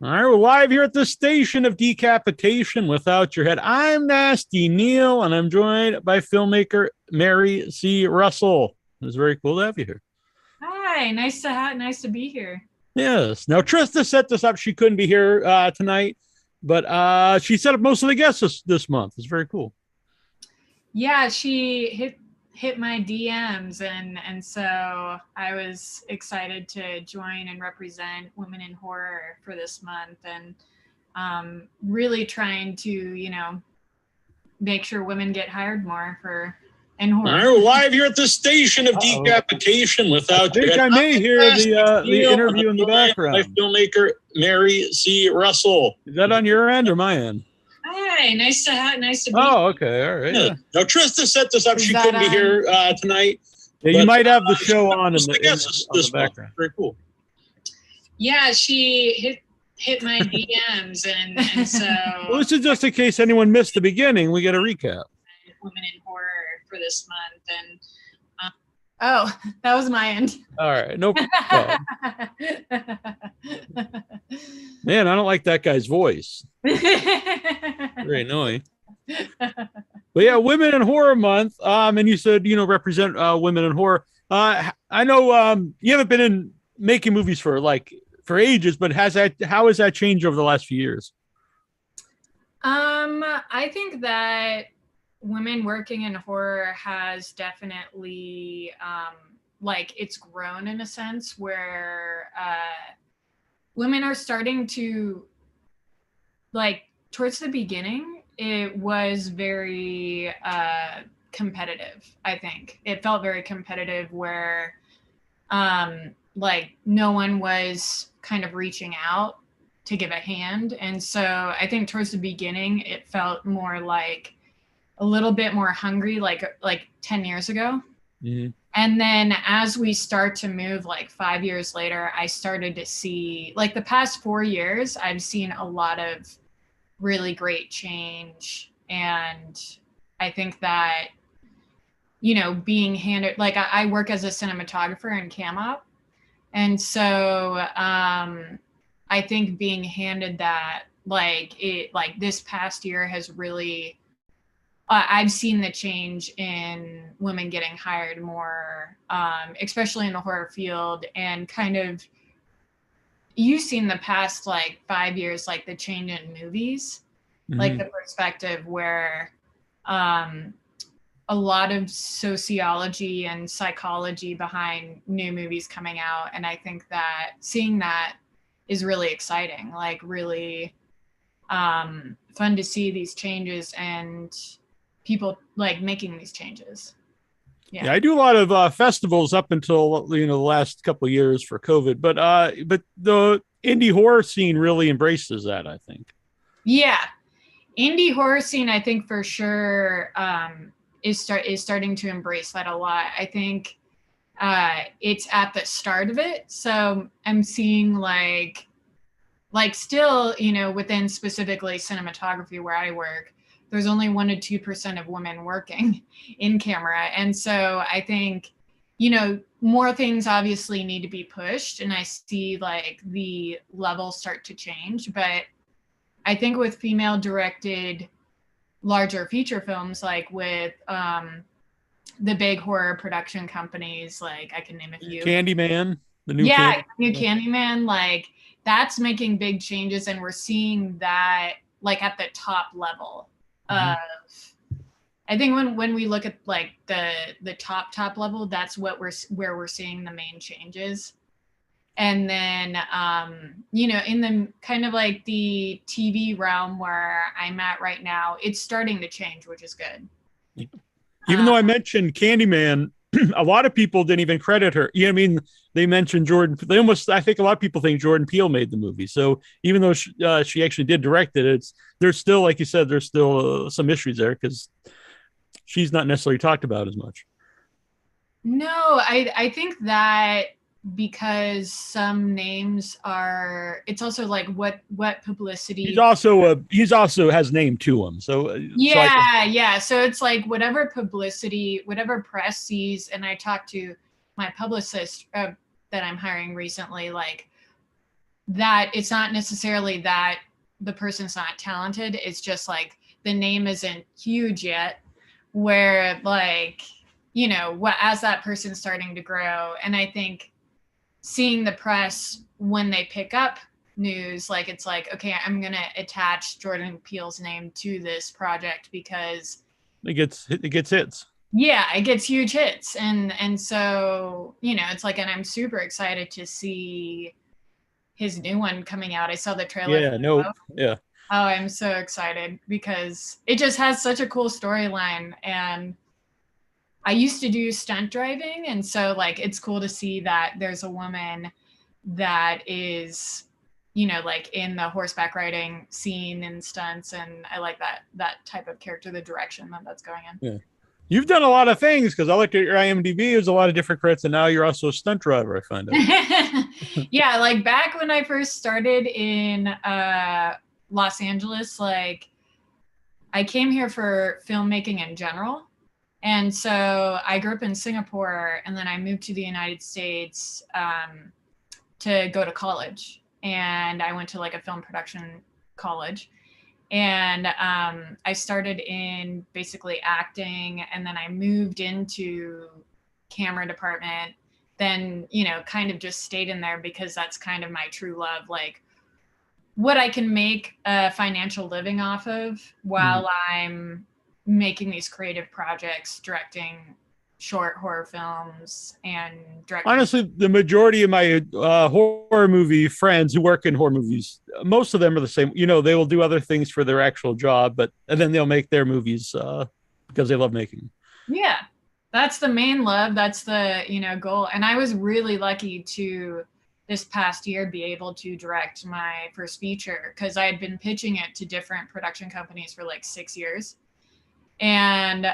All right, we're live here at the station of decapitation without your head. I'm Nasty Neal, and I'm joined by filmmaker Mary C. Russell. It's very cool to have you here. Hi, nice to be here. Yes. Now, Trista set this up. She couldn't be here tonight, but she set up most of the guests this month. It's very cool. Yeah, she hit my DMs and so I was excited to join and represent women in horror for this month and really trying to, make sure women get hired more for in All right, horror. we're live here at the station of decapitation without your head. I may hear the interview in the background. My filmmaker Mary C. Russell. Is that on your end or my end? Hi, nice to be. Oh, okay, all right. Yeah. Now Trista set this up. She couldn't be here tonight. Yeah, you might have the show on in the background. Very cool. Yeah, she hit my DMs and so. Well, this is just in case anyone missed the beginning. We get a recap. Women in horror for this month and. Oh, that was my end. All right, no problem. Man, I don't like that guy's voice. Very annoying. But yeah, Women in Horror Month. And you said represent women in horror. I know you haven't been in making movies for ages, but how has that changed over the last few years? I think that women working in horror has definitely it's grown in a sense where women are starting to towards the beginning it was very competitive. I think it felt very competitive where no one was kind of reaching out to give a hand, and so I think towards the beginning it felt more like a little bit more hungry, like 10 years ago. Mm-hmm. And then as we start to move 5 years later, I started to see the past 4 years, I've seen a lot of really great change. And I think that, being handed, I work as a cinematographer in cam op. And so I think being handed that, this past year has really, I've seen the change in women getting hired more, especially in the horror field, and kind of you've seen the past 5 years, the change in movies, Mm-hmm. the perspective where a lot of sociology and psychology behind new movies coming out. And I think that seeing that is really exciting, really fun to see these changes and people making these changes. Yeah, I do a lot of festivals up until the last couple of years for COVID, but the indie horror scene really embraces that, I think. Yeah, indie horror scene, I think for sure is starting to embrace that a lot. I think it's at the start of it, so I'm seeing still within specifically cinematography where I work, there's only 1 to 2% of women working in camera. And so I think, more things obviously need to be pushed, and I see the levels start to change. But I think with female directed larger feature films, with the big horror production companies, I can name a few. Candyman, the new Candyman, that's making big changes, and we're seeing that at the top level. I think when we look at the top level, that's where we're seeing the main changes. And then in the kind of the TV realm where I'm at right now, it's starting to change, which is good. Even though I mentioned Candyman, a lot of people didn't even credit her. They mentioned Jordan. I think a lot of people think Jordan Peele made the movie. So even though she actually did direct it, there's still, like you said, there's still some issues there because she's not necessarily talked about as much. No, I think that because some names are, it's also what publicity. He's also has name to him. So yeah. So it's whatever publicity, whatever press sees. And I talked to my publicist that I'm hiring recently, that it's not necessarily that the person's not talented. It's just like the name isn't huge yet, where like, you know, what, as that person's starting to grow. And I think seeing the press when they pick up news, like it's like, okay, I'm going to attach Jordan Peele's name to this project because it gets hits. Yeah, it gets huge hits. And so, you know, it's like, and I'm super excited to see his new one coming out. I saw the trailer. Yeah, no, yeah. Oh, I'm so excited because it just has such a cool storyline. And I used to do stunt driving. And so like, it's cool to see that there's a woman that is, you know, like in the horseback riding scene and stunts. And I like that type of character, the direction that's going in. Yeah. You've done a lot of things because I looked at your IMDb. There's a lot of different credits, and now you're also a stunt driver, I find out. Yeah, like back when I first started in Los Angeles, like I came here for filmmaking in general. And so I grew up in Singapore, and then I moved to the United States to go to college. And I went to like a film production college. And I started in basically acting, and then I moved into camera department, then, you know, kind of just stayed in there because that's kind of my true love, like what I can make a financial living off of while I'm making these creative projects, directing short horror films and directing. Honestly, the majority of my horror movie friends who work in horror movies, most of them are the same. You know, they will do other things for their actual job, and then they'll make their movies because they love making them. Yeah, that's the main love. That's the, you know, goal. And I was really lucky to this past year be able to direct my first feature because I had been pitching it to different production companies for like 6 years. And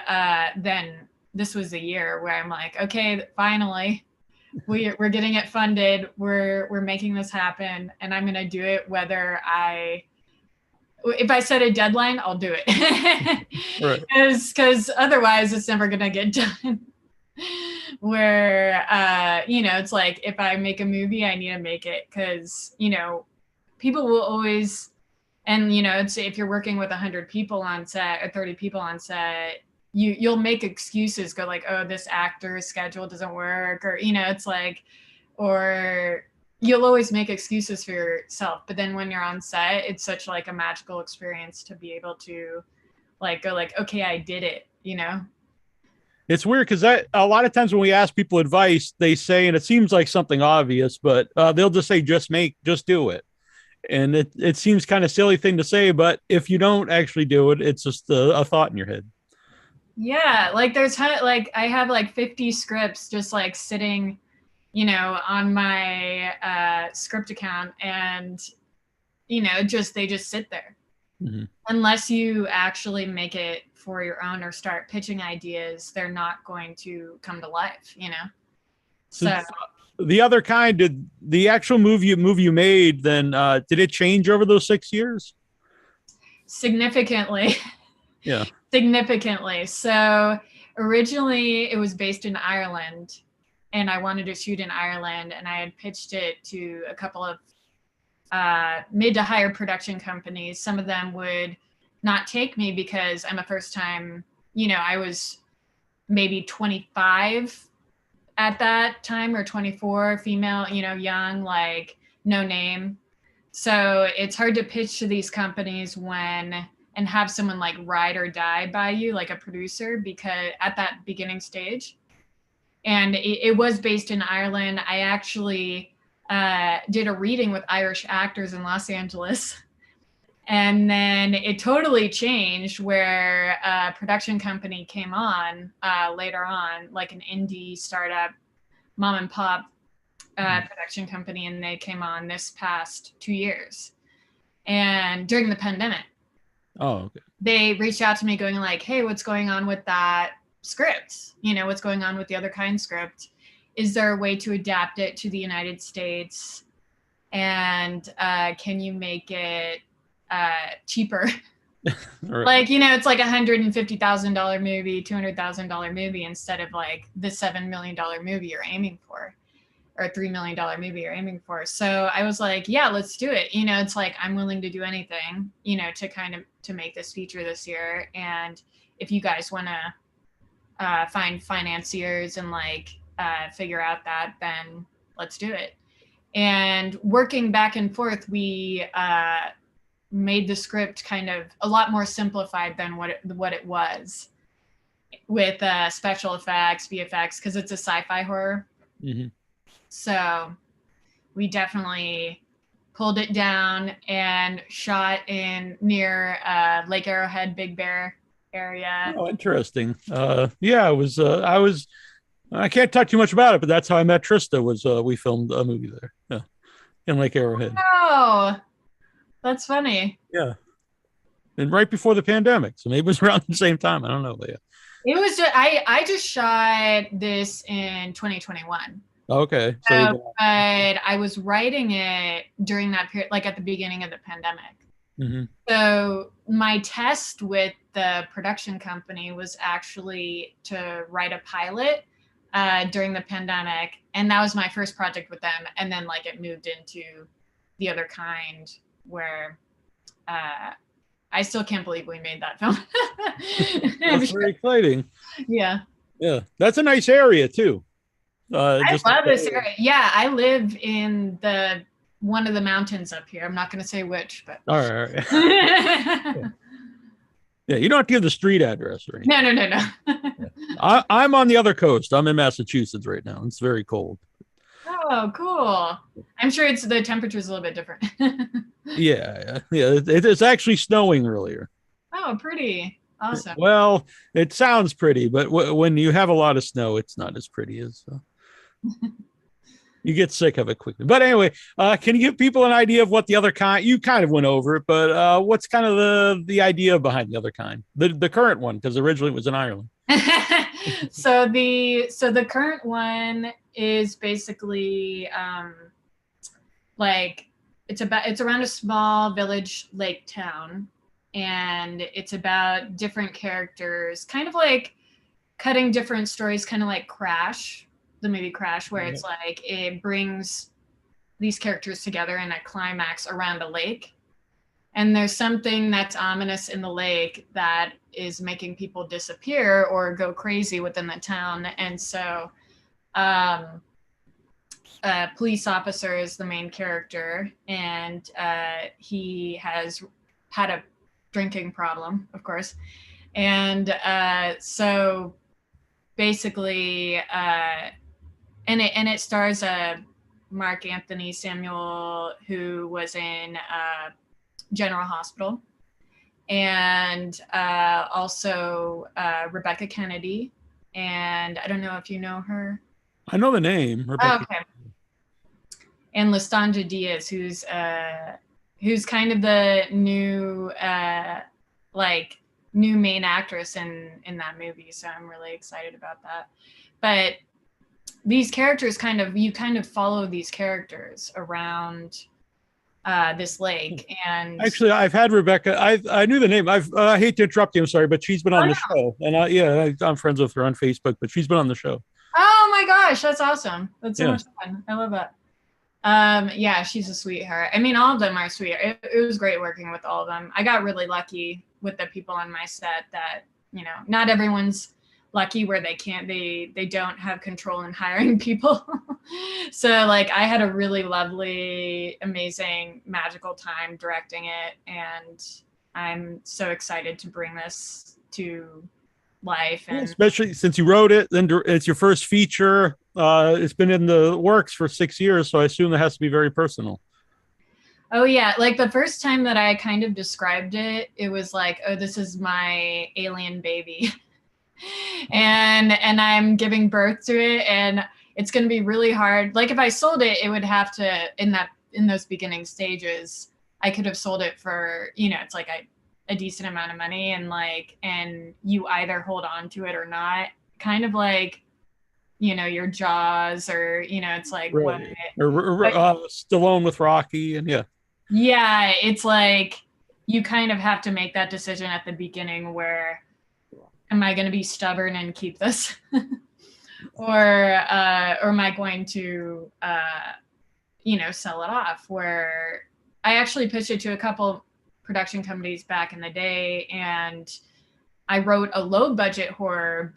then this was the year where I'm like, okay, finally, we're getting it funded. We're making this happen, and I'm gonna do it whether if I set a deadline, I'll do it. Right. Because otherwise, it's never gonna get done. Where you know, it's like if I make a movie, I need to make it because, you know, people will always. And, you know, it's if you're working with 100 people on set or 30 people on set, you'll make excuses, go like, oh, this actor's schedule doesn't work, or, you know, it's like, or you'll always make excuses for yourself. But then when you're on set, it's such like a magical experience to be able to like go like, okay, I did it, you know? It's weird because a lot of times when we ask people advice, they say, and it seems like something obvious, but they'll just say, just do it. And it seems kind of silly thing to say, but if you don't actually do it, it's just a thought in your head. Yeah, like there's like I have like 50 scripts just like sitting, you know, on my script account, and you know, they just sit there. Mm-hmm. Unless you actually make it for your own or start pitching ideas, they're not going to come to life, you know. So the other kind, did the actual movie you made then did it change over those 6 years? Significantly. Yeah. Significantly. So originally it was based in Ireland, and I wanted to shoot in Ireland, and I had pitched it to a couple of mid to higher production companies. Some of them would not take me because I'm a first time, you know, I was maybe 25 at that time, or 24, female, you know, young, like no name. So it's hard to pitch to these companies and have someone like ride or die by you, like a producer, because at that beginning stage. And it was based in Ireland. I actually did a reading with Irish actors in Los Angeles. And then it totally changed where a production company came on later on, like an indie startup, mom and pop production company. And they came on this past 2 years. And during the pandemic. Oh, okay. They reached out to me going like, hey, what's going on with that script? You know, what's going on with the other kind script? Is there a way to adapt it to the United States? And can you make it cheaper? Right. Like, you know, it's like $150,000 movie, $200,000 movie instead of like the $7 million movie you're aiming for. or $3 million movie you're aiming for. So I was like, yeah, let's do it. You know, it's like, I'm willing to do anything, you know, to make this feature this year. And if you guys want to find financiers and like figure out that, then let's do it. And working back and forth, we made the script kind of a lot more simplified than what it was, with special effects, VFX, because it's a sci-fi horror. Mm-hmm. So we definitely pulled it down and shot near Lake Arrowhead, Big Bear area. Oh, interesting. Yeah, I can't talk too much about it, but that's how I met Trista. We filmed a movie there, yeah, in Lake Arrowhead. Oh, that's funny. Yeah, and right before the pandemic, so maybe it was around the same time. I don't know, but yeah. It was just, I just shot this in 2021. Okay. But I was writing it during that period, like at the beginning of the pandemic. Mm-hmm. So my test with the production company was actually to write a pilot during the pandemic. And that was my first project with them. And then like it moved into The Other Kind, where I still can't believe we made that film. That's very exciting. Yeah. Yeah. That's a nice area too. I love this area. Yeah, I live in one of the mountains up here. I'm not going to say which, but. All right. Yeah. Yeah, you don't have to give the street address or anything. No. Yeah. I'm on the other coast. I'm in Massachusetts right now. It's very cold. Oh, cool. I'm sure the temperature's a little bit different. Yeah. It's actually snowing earlier. Oh, pretty. Awesome. Well, it sounds pretty, but when you have a lot of snow, it's not as pretty as. You get sick of it quickly. But anyway, can you give people an idea of what The Other Kind? You kind of went over it, but what's kind of the idea behind The Other Kind, the current one, because originally it was in Ireland. So the current one is basically like it's around a small village lake town, and it's about different characters, kind of like cutting different stories, kind of like Crash, the movie Crash, where it's like it brings these characters together in a climax around a lake. And there's something that's ominous in the lake that is making people disappear or go crazy within the town. And so a police officer is the main character, and he has had a drinking problem, of course. And so basically, and it stars Mark Anthony Samuel, who was in General Hospital, and also Rebecca Kennedy, and I don't know if you know her. I know the name. Rebecca. Oh, okay. And Lestanja Diaz, who's kind of the new new main actress in that movie. So I'm really excited about that. But these characters you kind of follow these characters around this lake. And actually, I've had Rebecca. I knew the name. I hate to interrupt you. I'm sorry, but she's been on the show, and I'm friends with her on Facebook. But she's been on the show. Oh my gosh, that's awesome! That's so much fun. I love that. Yeah, she's a sweetheart. I mean, all of them are sweet. It was great working with all of them. I got really lucky with the people on my set that, you know, not everyone's lucky where they don't have control in hiring people. So like I had a really lovely, amazing, magical time directing it, and I'm so excited to bring this to life. And especially since you wrote it, then it's your first feature. It's been in the works for 6 years, so I assume it has to be very personal. Oh yeah, like the first time that I kind of described it, it was like, oh, this is my alien baby. and I'm giving birth to it, and it's going to be really hard. Like if I sold it, it would have to, in those beginning stages, I could have sold it for, you know, it's like a decent amount of money, and you either hold on to it or not, kind of like, you know, your Jaws, or, you know, it's like right. Stallone with Rocky, and yeah, it's like you kind of have to make that decision at the beginning where, am I going to be stubborn and keep this? or am I going to sell it off? Where I actually pitched it to a couple production companies back in the day, and I wrote a low budget horror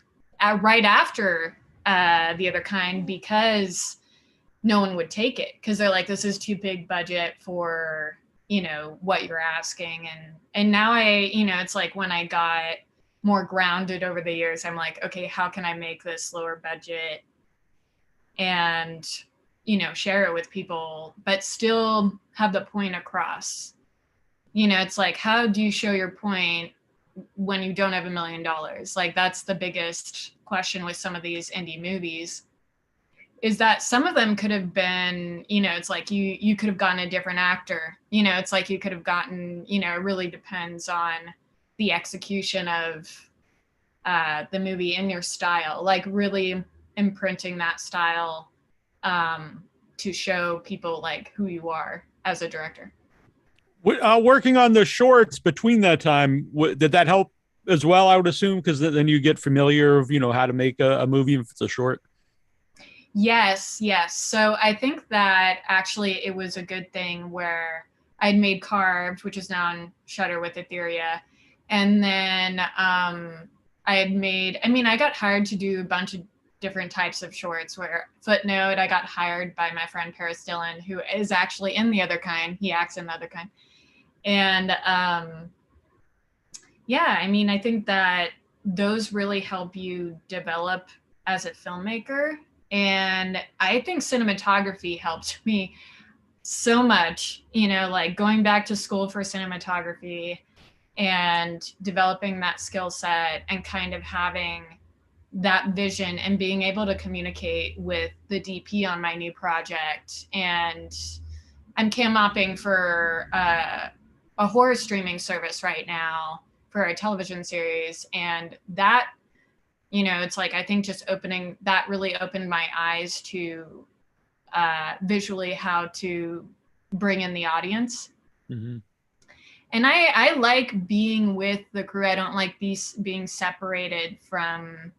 right after The Other Kind, because no one would take it, because they're like, this is too big budget for what you're asking. And now it's like, when I got more grounded over the years, I'm like, okay, how can I make this lower budget and share it with people, but still have the point across? It's like, how do you show your point when you don't have $1 million? Like, that's the biggest question with some of these indie movies, is that some of them could have been, it's like you could have gotten a different actor. It's like you could have gotten, it really depends on the execution of the movie in your style, like really imprinting that style to show people like who you are as a director. Working on the shorts between that time, did that help as well, I would assume? Because then you get familiar of, how to make a movie if it's a short. Yes. So I think that actually it was a good thing where I'd made Carved, which is now on Shudder with Etheria. And then I got hired to do a bunch of different types of shorts. Where, footnote, I got hired by my friend Paris Dillon, who is actually in The Other Kind. He acts in The Other Kind. And I think that those really help you develop as a filmmaker. And I think cinematography helped me so much, like going back to school for cinematography and developing that skill set and kind of having that vision and being able to communicate with the DP on my new project. And I'm cam-opping for a horror streaming service right now for a television series. And that, it's like, I think just opening that really opened my eyes to visually how to bring in the audience. Mm-hmm. And I like being with the crew. I don't like being separated from,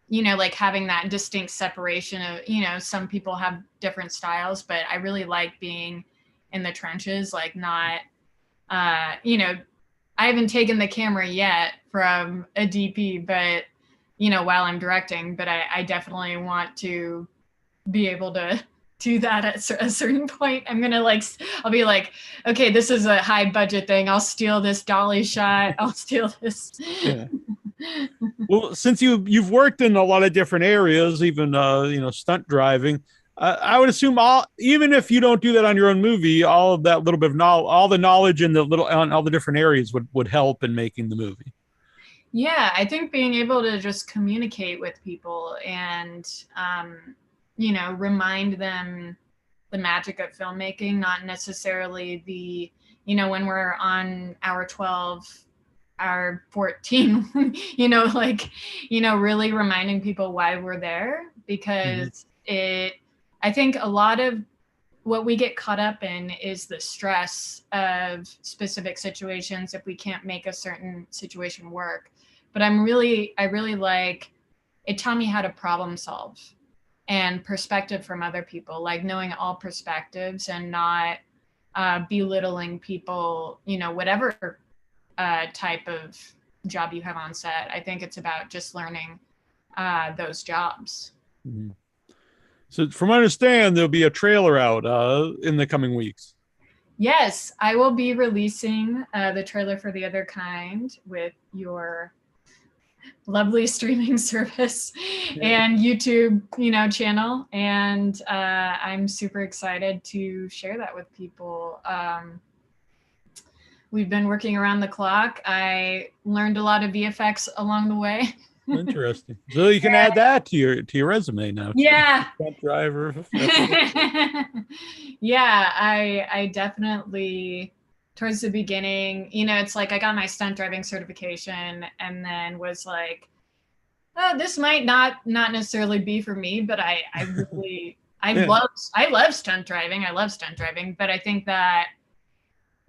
like having that distinct separation of, some people have different styles, but I really like being in the trenches, like not, I haven't taken the camera yet from a DP, but while I'm directing, but I definitely want to be able to do that at a certain point. I'll be like, okay, this is a high budget thing. I'll steal this dolly shot. I'll steal this. Yeah. Well, since you've worked in a lot of different areas, even stunt driving, I would assume even if you don't do that on your own movie, all of that little bit of knowledge, all the knowledge in on all the different areas would help in making the movie. Yeah, I think being able to just communicate with people and, remind them the magic of filmmaking, not necessarily when we're on hour 12, hour 14, really reminding people why we're there, because I think a lot of what we get caught up in is the stress of specific situations if we can't make a certain situation work. But I really like, it taught me how to problem solve and perspective from other people, like knowing all perspectives and not belittling people, whatever type of job you have on set. I think it's about just learning those jobs. Mm-hmm. So from what I understand, there'll be a trailer out in the coming weeks. Yes, I will be releasing the trailer for The Other Kind with your lovely streaming service and YouTube, channel. And I'm super excited to share that with people. We've been working around the clock. I learned a lot of VFX along the way. Interesting. So you can add that to your resume now. Yeah. Stunt driver. Yeah, I definitely, towards the beginning, it's like I got my stunt driving certification and then was like, oh, this might not necessarily be for me, but I love stunt driving. I love stunt driving, but I think that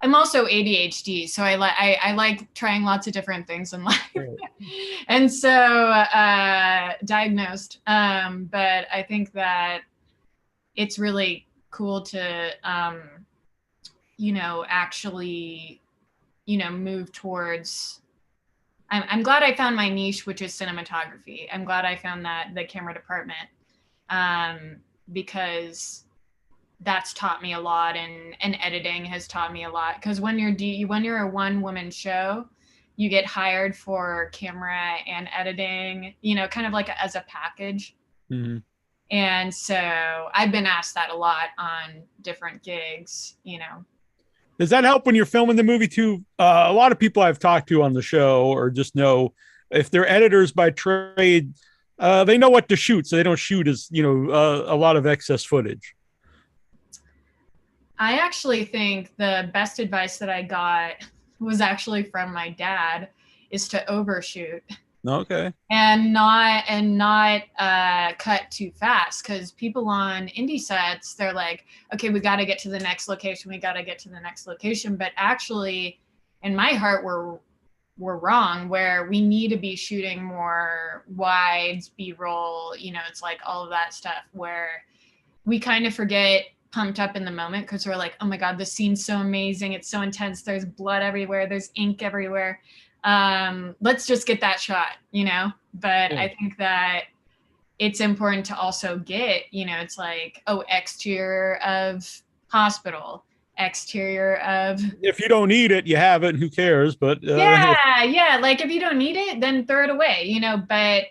I'm also ADHD, so I like trying lots of different things in life, Right. and so diagnosed. But I think that it's really cool to actually move towards. I'm glad I found my niche, which is cinematography. I'm glad I found the camera department, because that's taught me a lot, and editing has taught me a lot, because when you're a one-woman show, you get hired for camera and editing, kind of like as a package. Mm-hmm. And so I've been asked that a lot on different gigs. Does that help when you're filming the movie too? A lot of people I've talked to on the show, or just know, if they're editors by trade, they know what to shoot, so they don't shoot a lot of excess footage. I actually think the best advice that I got was actually from my dad, is to overshoot. Okay. And not cut too fast, because people on indie sets, they're like, okay, we got to get to the next location, but actually in my heart we're wrong, where we need to be shooting more wides, b-roll, it's like all of that stuff, where we kind of forget pumped up in the moment, because we're like, oh my god, this scene's so amazing, it's so intense, there's blood everywhere, there's ink everywhere, let's just get that shot, but I think that it's important to also get, it's like, oh, exterior of hospital, exterior of, If you don't need it, you have it, who cares? But yeah, like if you don't need it, then throw it away, but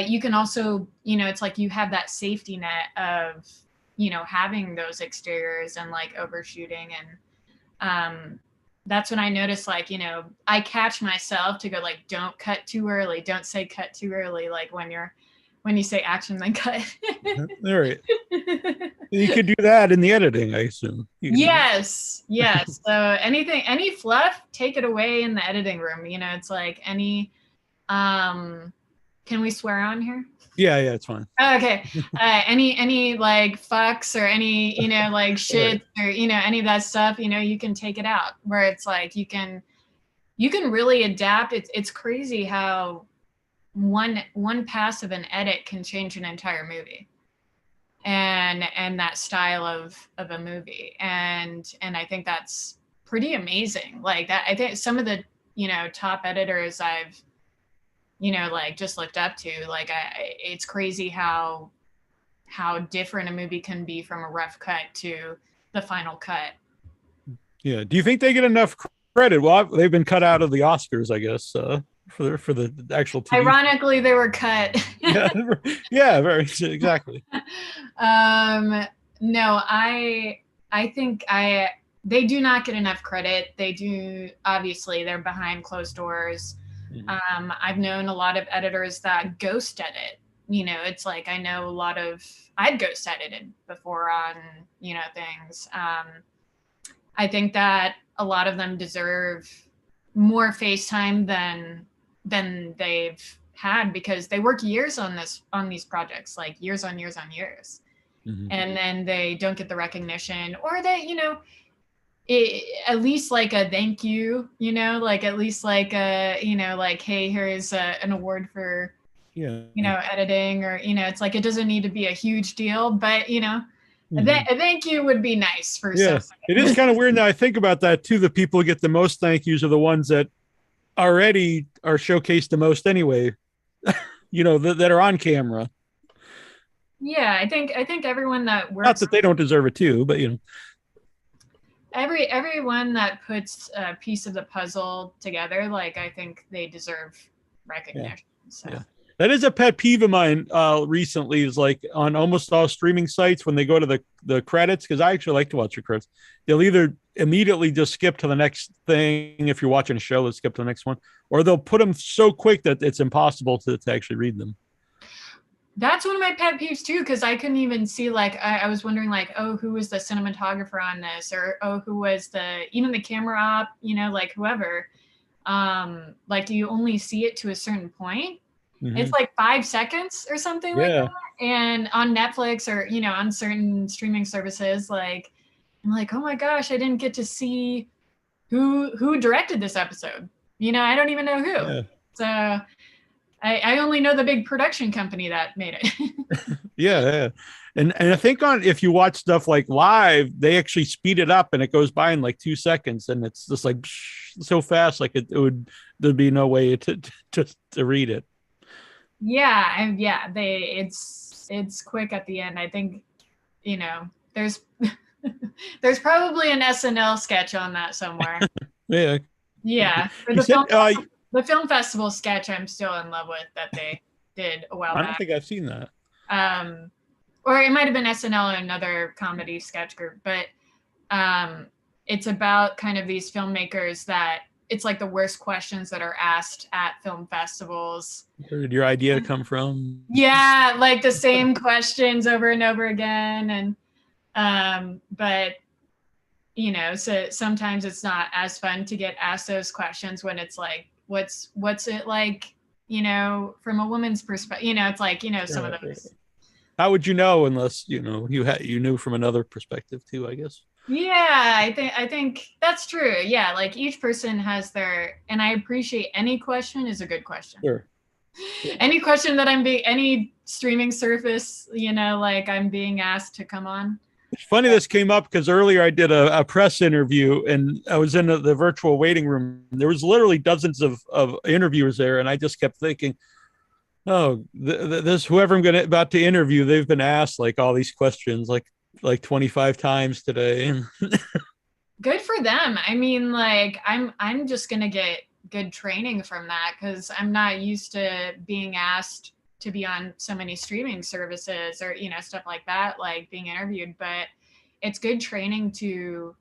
you can also, it's like you have that safety net of having those exteriors and like overshooting. And that's when I noticed, like, I catch myself to go like, don't cut too early, don't say cut too early, like when you say action then cut. all right. You could do that in the editing, I assume. Yes. Any fluff, take it away in the editing room. It's like any can we swear on here? Yeah, it's fine. Okay. Any like fucks or any, like shit, or, any of that stuff, you can take it out, where it's like, you can really adapt. It's crazy how one pass of an edit can change an entire movie, and that style of a movie. And I think that's pretty amazing. Like that, I think some of the, top editors I've, like just looked up to, like, it's crazy how different a movie can be from a rough cut to the final cut. Yeah. Do you think they get enough credit? Well, they've been cut out of the Oscars, I guess, for the actual TV. Ironically, they were cut. Yeah, very exactly. No, I think they do not get enough credit. They do, obviously, they're behind closed doors. Mm-hmm. I've known a lot of editors that ghost edit. It's like, I know a lot of, I'd ghost edited before on, things. I think that a lot of them deserve more face time than they've had, because they work years on these projects, like years on years on years. Mm-hmm. And then they don't get the recognition, or they, at least like a thank you, like at least like a, like, hey, here's an award for, editing, or, it's like, it doesn't need to be a huge deal, but, mm-hmm. a thank you would be nice for somebody. It is kind of weird now I think about that too. The people who get the most thank yous are the ones that already are showcased the most anyway, that are on camera. Yeah, I think everyone that works, not that they don't deserve it too, but everyone that puts a piece of the puzzle together, like, I think they deserve recognition. Yeah. So. Yeah. That is a pet peeve of mine recently, is like on almost all streaming sites, when they go to the credits, because I actually like to watch the credits, they'll either immediately just skip to the next thing. If you're watching a show, let's skip to the next one, or they'll put them so quick that it's impossible to actually read them. That's one of my pet peeves too, because I couldn't even see, like, I was wondering, like, oh, who was the cinematographer on this, or oh, who was even the camera op, like whoever. Like, you only see it to a certain point. Mm-hmm. It's like 5 seconds or something like that. And on Netflix, or, on certain streaming services, like, I'm like, oh my gosh, I didn't get to see who directed this episode? You know, I don't even know who. Yeah. So I only know the big production company that made it. Yeah. And I think if you watch stuff like live, they actually speed it up and it goes by in like 2 seconds, and it's just like so fast, like there'd be no way to read it. Yeah, it's quick at the end. I think, you know, there's probably an SNL sketch on that somewhere. Yeah. Yeah. For the film festival sketch I'm still in love with that they did a while back. I don't think I've seen that. Or it might have been SNL or another comedy sketch group, but it's about kind of these filmmakers that it's like the worst questions that are asked at film festivals. Where did your idea come from? Yeah, like the same questions over and over again. And but you know, so sometimes it's not as fun to get asked those questions when it's like, what's it like, you know, from a woman's perspective, you know, it's like, you know, some of those. How would you know unless, you know, you knew from another perspective too, I guess. Yeah, I think that's true. Yeah, like each person has their, and I appreciate any question is a good question. Sure. Any question that any streaming service, you know, like I'm being asked to come on. It's funny this came up because earlier I did a press interview and I was in the virtual waiting room. There was literally dozens of interviewers there, and I just kept thinking, oh, this whoever I'm about to interview, they've been asked like all these questions like 25 times today. Good for them. I mean, like I'm just gonna get good training from that because I'm not used to being asked to be on so many streaming services or, you know, stuff like that, like being interviewed. But it's good training to,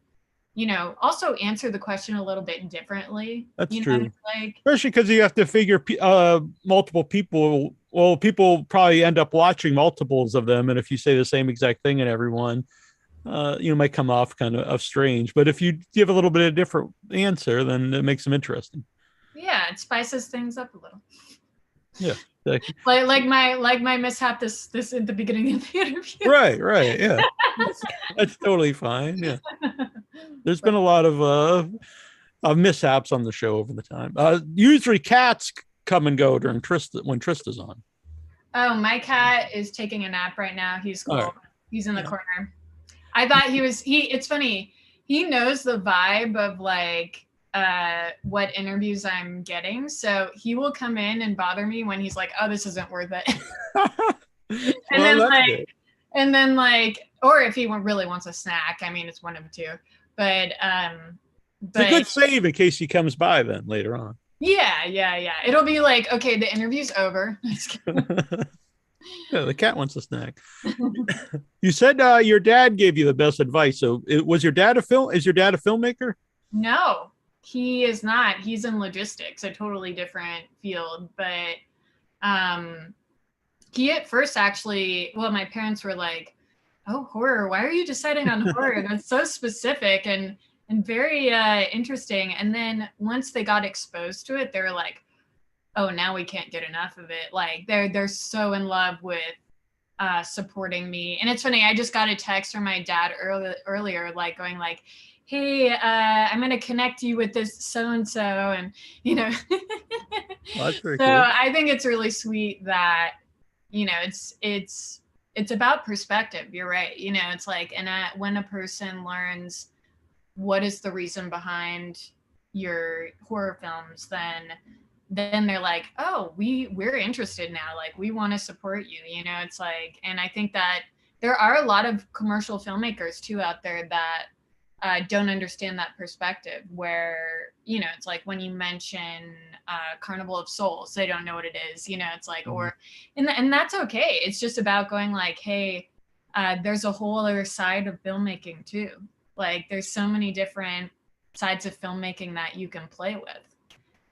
you know, also answer the question a little bit differently. That's true. Like, especially because you have to figure multiple people. Well, people probably end up watching multiples of them, and if you say the same exact thing in everyone, you know, might come off kind of strange. But if you give a little bit of a different answer, then it makes them interesting. Yeah, it spices things up a little. Yeah. Exactly. Like my mishap this at the beginning of the interview. Right. Yeah. That's totally fine. Yeah. There's been a lot of mishaps on the show over the time. Usually cats come and go during when Trista's on. Oh, my cat is taking a nap right now. He's cool. Right. He's in the corner. I thought it's funny. He knows the vibe of like what interviews I'm getting. So he will come in and bother me when he's like, oh, this isn't worth it. And then or if he really wants a snack, I mean, it's one of the two, but it's a good save in case he comes by then later on. Yeah. It'll be like, okay, the interview's over. Yeah, the cat wants a snack. You said your dad gave you the best advice. So is your dad a filmmaker? No, he is not. He's in logistics, a totally different field. But he at first actually, well, my parents were like, oh, horror, why are you deciding on horror? That's so specific and very interesting. And then once they got exposed to it, they were like, oh, now we can't get enough of it. Like they're so in love with supporting me. And it's funny, I just got a text from my dad earlier, like going like, hey, I'm going to connect you with this so-and-so. And, you know, well, that's very so cool. I think it's really sweet that, you know, it's about perspective. You're right. You know, it's like, and when a person learns what is the reason behind your horror films, then they're like, oh, we're interested now. Like, we want to support you. You know, it's like, and I think that there are a lot of commercial filmmakers too out there that don't understand that perspective where, you know, it's like when you mention Carnival of Souls, they don't know what it is, you know, it's like, or, and that's okay. It's just about going like, hey, there's a whole other side of filmmaking too. Like there's so many different sides of filmmaking that you can play with.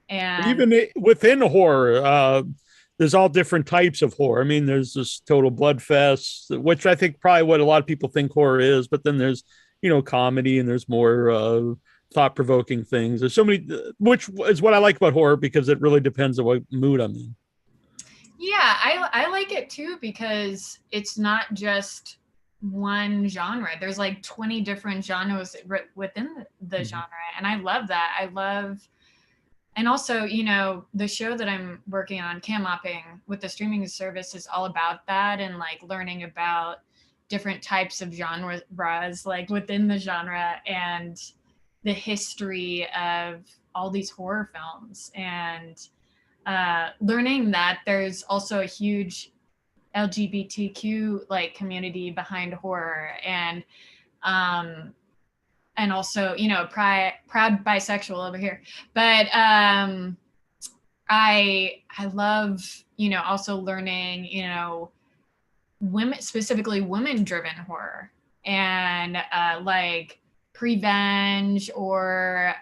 And even within horror, there's all different types of horror. I mean, there's this total blood fest, which I think probably what a lot of people think horror is, but then there's, you know, comedy and there's more thought-provoking things. There's so many, which is what I like about horror because it really depends on what mood I'm in. Yeah, I like it too because it's not just, you know, one genre. There's like 20 different genres within the genre, and I love that. I love, and also, you know, the show that I'm working on, Cam Mopping, with the streaming service is all about that, and like learning about different types of genres like within the genre, and the history of all these horror films, and learning that there's also a huge LGBTQ like community behind horror, and also, you know, proud bisexual over here. But I love, you know, also learning, you know, women, specifically women driven horror, and like Prevenge, or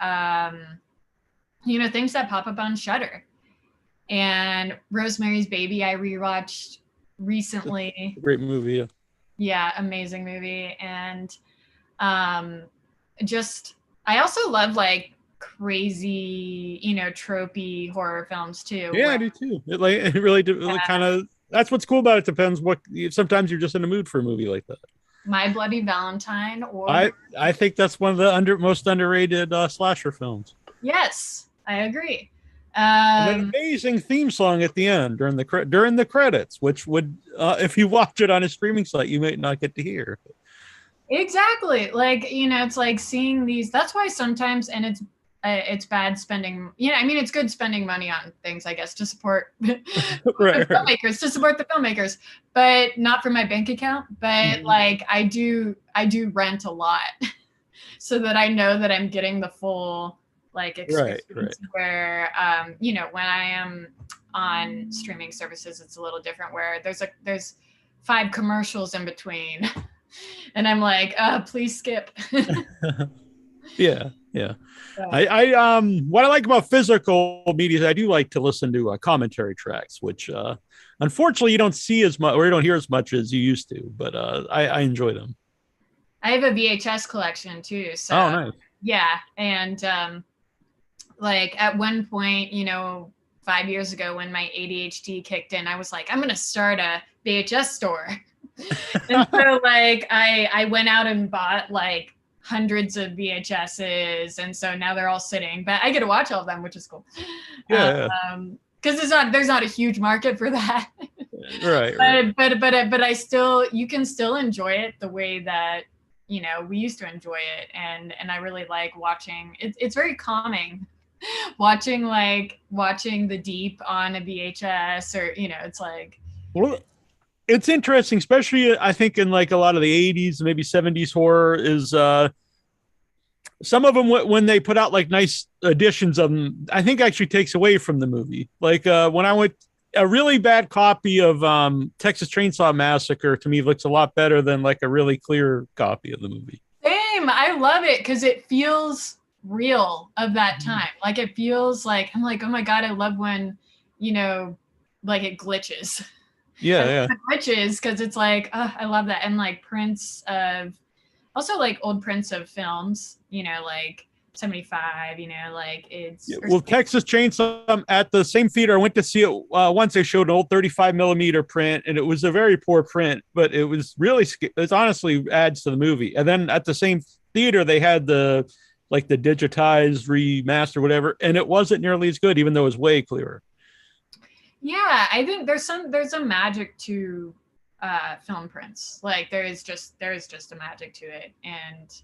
you know, things that pop up on Shudder. And Rosemary's Baby I rewatched recently. Great movie. Yeah. Yeah, amazing movie. And just, I also love like crazy, you know, tropey horror films too. Yeah, I do too. It really kind of, that's what's cool about it. Depends what, sometimes you're just in a mood for a movie like that. My Bloody Valentine, or I think that's one of the most underrated slasher films. Yes, I agree. And an amazing theme song at the end during the credits, which would, if you watch it on a streaming site, you might not get to hear. Exactly. Like, you know, it's like seeing these. That's why sometimes, and it's bad spending. You know, I mean, it's good spending money on things, I guess, to support filmmakers, to support the filmmakers, but not for my bank account. But like, I do rent a lot, so that I know that I'm getting the full like experience. Right. Where you know, when I am on streaming services, it's a little different, where there's 5 commercials in between. And I'm like, please skip. Yeah. I what I like about physical media is I do like to listen to commentary tracks, which unfortunately you don't see as much, or you don't hear as much as you used to, but I enjoy them. I have a VHS collection too. So nice. Yeah. And like at one point, you know, 5 years ago when my ADHD kicked in, I was like, I'm going to start a VHS store. And so like I went out and bought like hundreds of VHSs, and so now they're all sitting, but I get to watch all of them, which is cool. Yeah. Because there's not a huge market for that. Right. But I still, you can still enjoy it the way that, you know, we used to enjoy it, and I really like watching. It's very calming. watching the deep on a VHS, or, you know, it's like. Well, it's interesting, especially I think in like a lot of the 80s, maybe 70s horror is some of them, when they put out like nice editions of them, I think actually takes away from the movie. Like when I went, a really bad copy of Texas Chainsaw Massacre to me looks a lot better than like a really clear copy of the movie. Same. I love it because it feels real of that time. Like it feels like, I'm like, oh my God, I love when, you know, like it glitches. Yeah. Glitches, because it's like, oh, I love that. And like prints of, also like old prints of films, you know, like 75, you know, like it's. Yeah, well, Texas Chainsaw, at the same theater I went to see it once, they showed an old 35 millimeter print, and it was a very poor print, but it was really, it honestly adds to the movie. And then at the same theater they had the digitized remaster, whatever, and it wasn't nearly as good, even though it was way clearer. Yeah, I think there's a magic to film prints. Like there is just a magic to it, and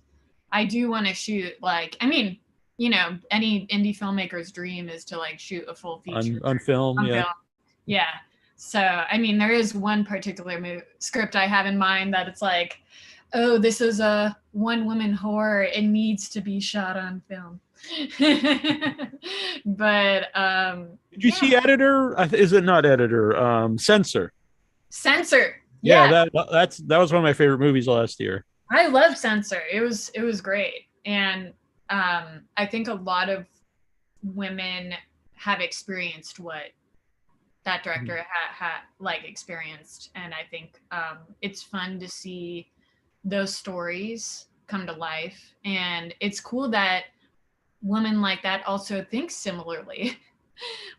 I do want to shoot, like, I mean, you know, any indie filmmaker's dream is to like shoot a full feature on film. Yeah. So I mean, there is one particular script I have in mind that it's like, oh, this is a one-woman horror, it needs to be shot on film. But did you see Editor? Is it not Editor? Censor. Yeah, that was one of my favorite movies last year. I love Censor. It was great. And I think a lot of women have experienced what that director had like experienced, and I think it's fun to see those stories come to life. And it's cool that women like that also think similarly.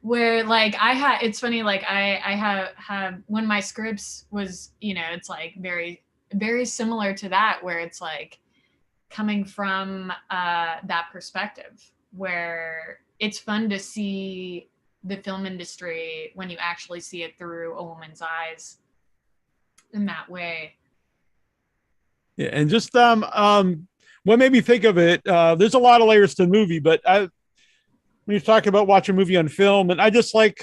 Where like it's funny, like I have when my scripts was, you know, it's like very very similar to that, where it's like coming from that perspective, where it's fun to see the film industry when you actually see it through a woman's eyes in that way. Yeah, and just what made me think of it, there's a lot of layers to the movie, but when you talk about watching a movie on film, and I just like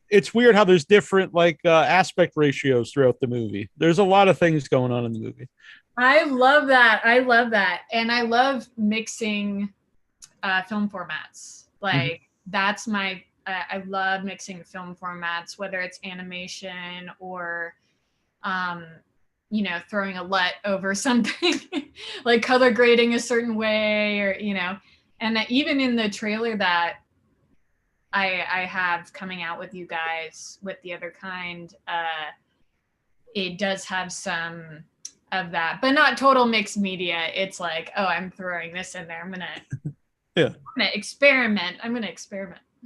it's weird how there's different like aspect ratios throughout the movie. There's a lot of things going on in the movie. I love that. And I love mixing film formats. Like that's my I love mixing film formats, whether it's animation or you know, throwing a LUT over something, like color grading a certain way, or you know. And that even in the trailer that I have coming out with you guys with The Other Kind, it does have some of that, but not total mixed media. It's like, oh, I'm throwing this in there. I'm gonna experiment.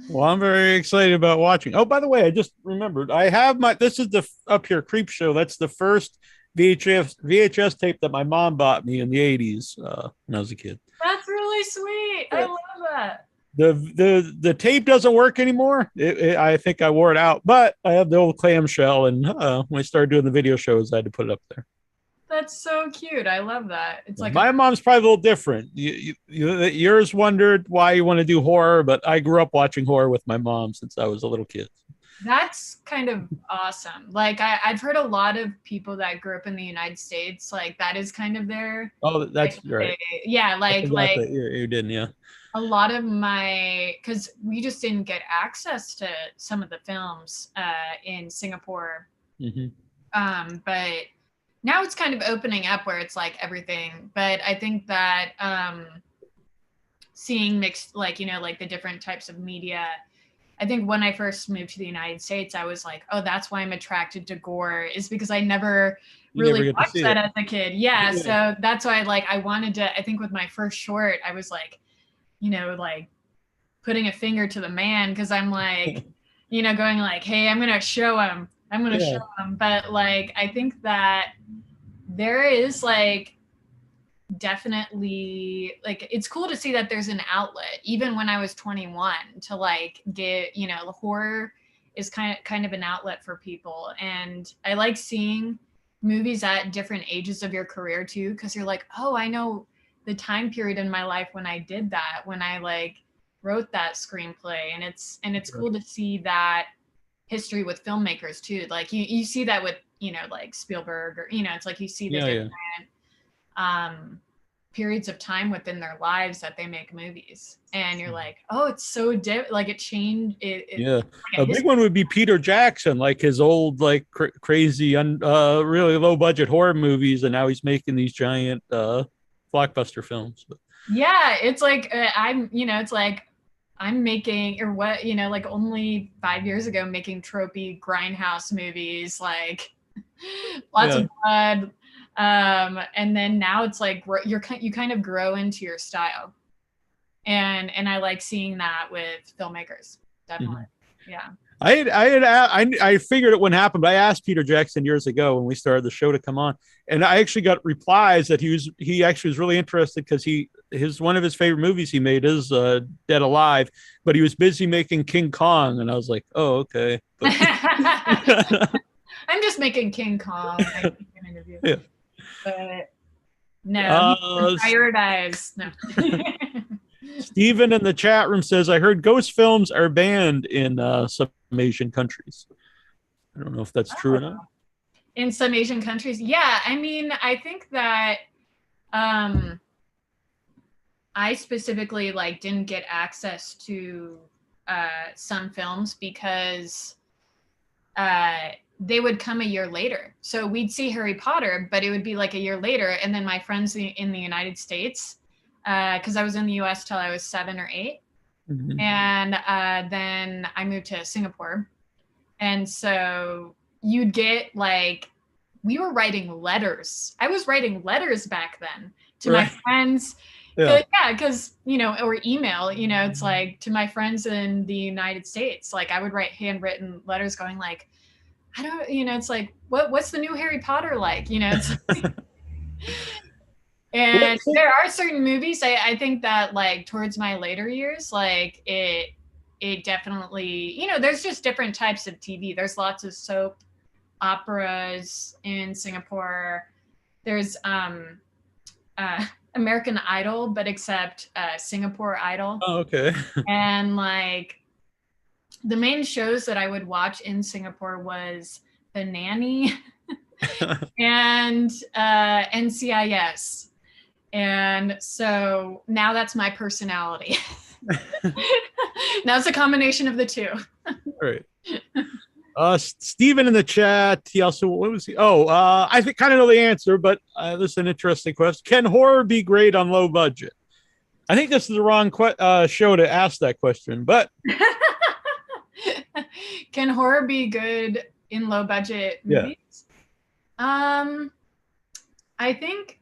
Well, I'm very excited about watching. Oh, by the way, I just remembered I have this is the Up Here Creep Show. That's the first VHS tape that my mom bought me in the 80s when I was a kid. That's really sweet. I love that. The tape doesn't work anymore. I think I wore it out, but I have the old clamshell, and when I started doing the video shows, I had to put it up there. That's so cute. I love that. It's like my mom's probably a little different. Yours wondered why you want to do horror, but I grew up watching horror with my mom since I was a little kid. That's kind of awesome. Like I've heard a lot of people that grew up in the United States, like that is kind of their. Oh, that's like, right. Yeah, like you didn't, yeah. A lot of because we just didn't get access to some of the films in Singapore. But now it's kind of opening up where it's like everything. But I think that seeing mixed, like, you know, like the different types of media. I think when I first moved to the United States, I was like, oh, that's why I'm attracted to gore, is because I never really watched that as a kid. Yeah. So that's why I wanted to, I think with my first short, I was like, you know, like putting a finger to the man, because I'm like, you know, going like, hey, I'm going to show him. But like, I think that there is like definitely like, it's cool to see that there's an outlet, even when I was 21, to like get, you know, the horror is kind of an outlet for people. And I like seeing movies at different ages of your career too, because you're like, oh, I know the time period in my life when I did that, when I like wrote that screenplay. And it's cool to see that history with filmmakers too. Like you see that with, you know, like Spielberg, or, you know, it's like you see the different periods of time within their lives that they make movies, and you're like, oh, it's so like it changed like a big one would be Peter Jackson, like his old like crazy really low budget horror movies, and now he's making these giant blockbuster films. Yeah, it's like it's like I'm making, or what, you know, like only 5 years ago making tropey grindhouse movies, like lots of blood, and then now it's like you kind of grow into your style, and I like seeing that with filmmakers, definitely. Yeah. I figured it wouldn't happen, but I asked Peter Jackson years ago when we started the show to come on, and I actually got replies that he actually was really interested, because one of his favorite movies he made is Dead Alive, but he was busy making King Kong, and I was like, oh, okay. I'm just making King Kong. Yeah. But no, prioritize. No. Steven in the chat room says, I heard ghost films are banned in some Asian countries. I don't know if that's true or not. In some Asian countries. Yeah. I mean, I think that I specifically like didn't get access to some films because they would come a year later. So we'd see Harry Potter, but it would be like a year later. And then my friends in the United States, because I was in the US till I was 7 or 8. And then I moved to Singapore. And so you'd get like, we were writing letters. I was writing letters back then to my friends. Because, you know, or email, you know, it's like to my friends in the United States, like I would write handwritten letters going like, I don't, it's like, what's the new Harry Potter like? It's and there are certain movies I think that like towards my later years, like it definitely, there's just different types of TV. There's lots of soap operas in Singapore. There's American Idol, but except Singapore Idol. Oh, okay. And like the main shows that I would watch in Singapore was The Nanny and NCIS. And so now that's my personality. Now it's a combination of the two. All right. Steven in the chat, he also, what was he? I think kind of know the answer, but this is an interesting question. Can horror be great on low budget? I think this is the wrong show to ask that question, but can horror be good in low budget movies? Yeah. I think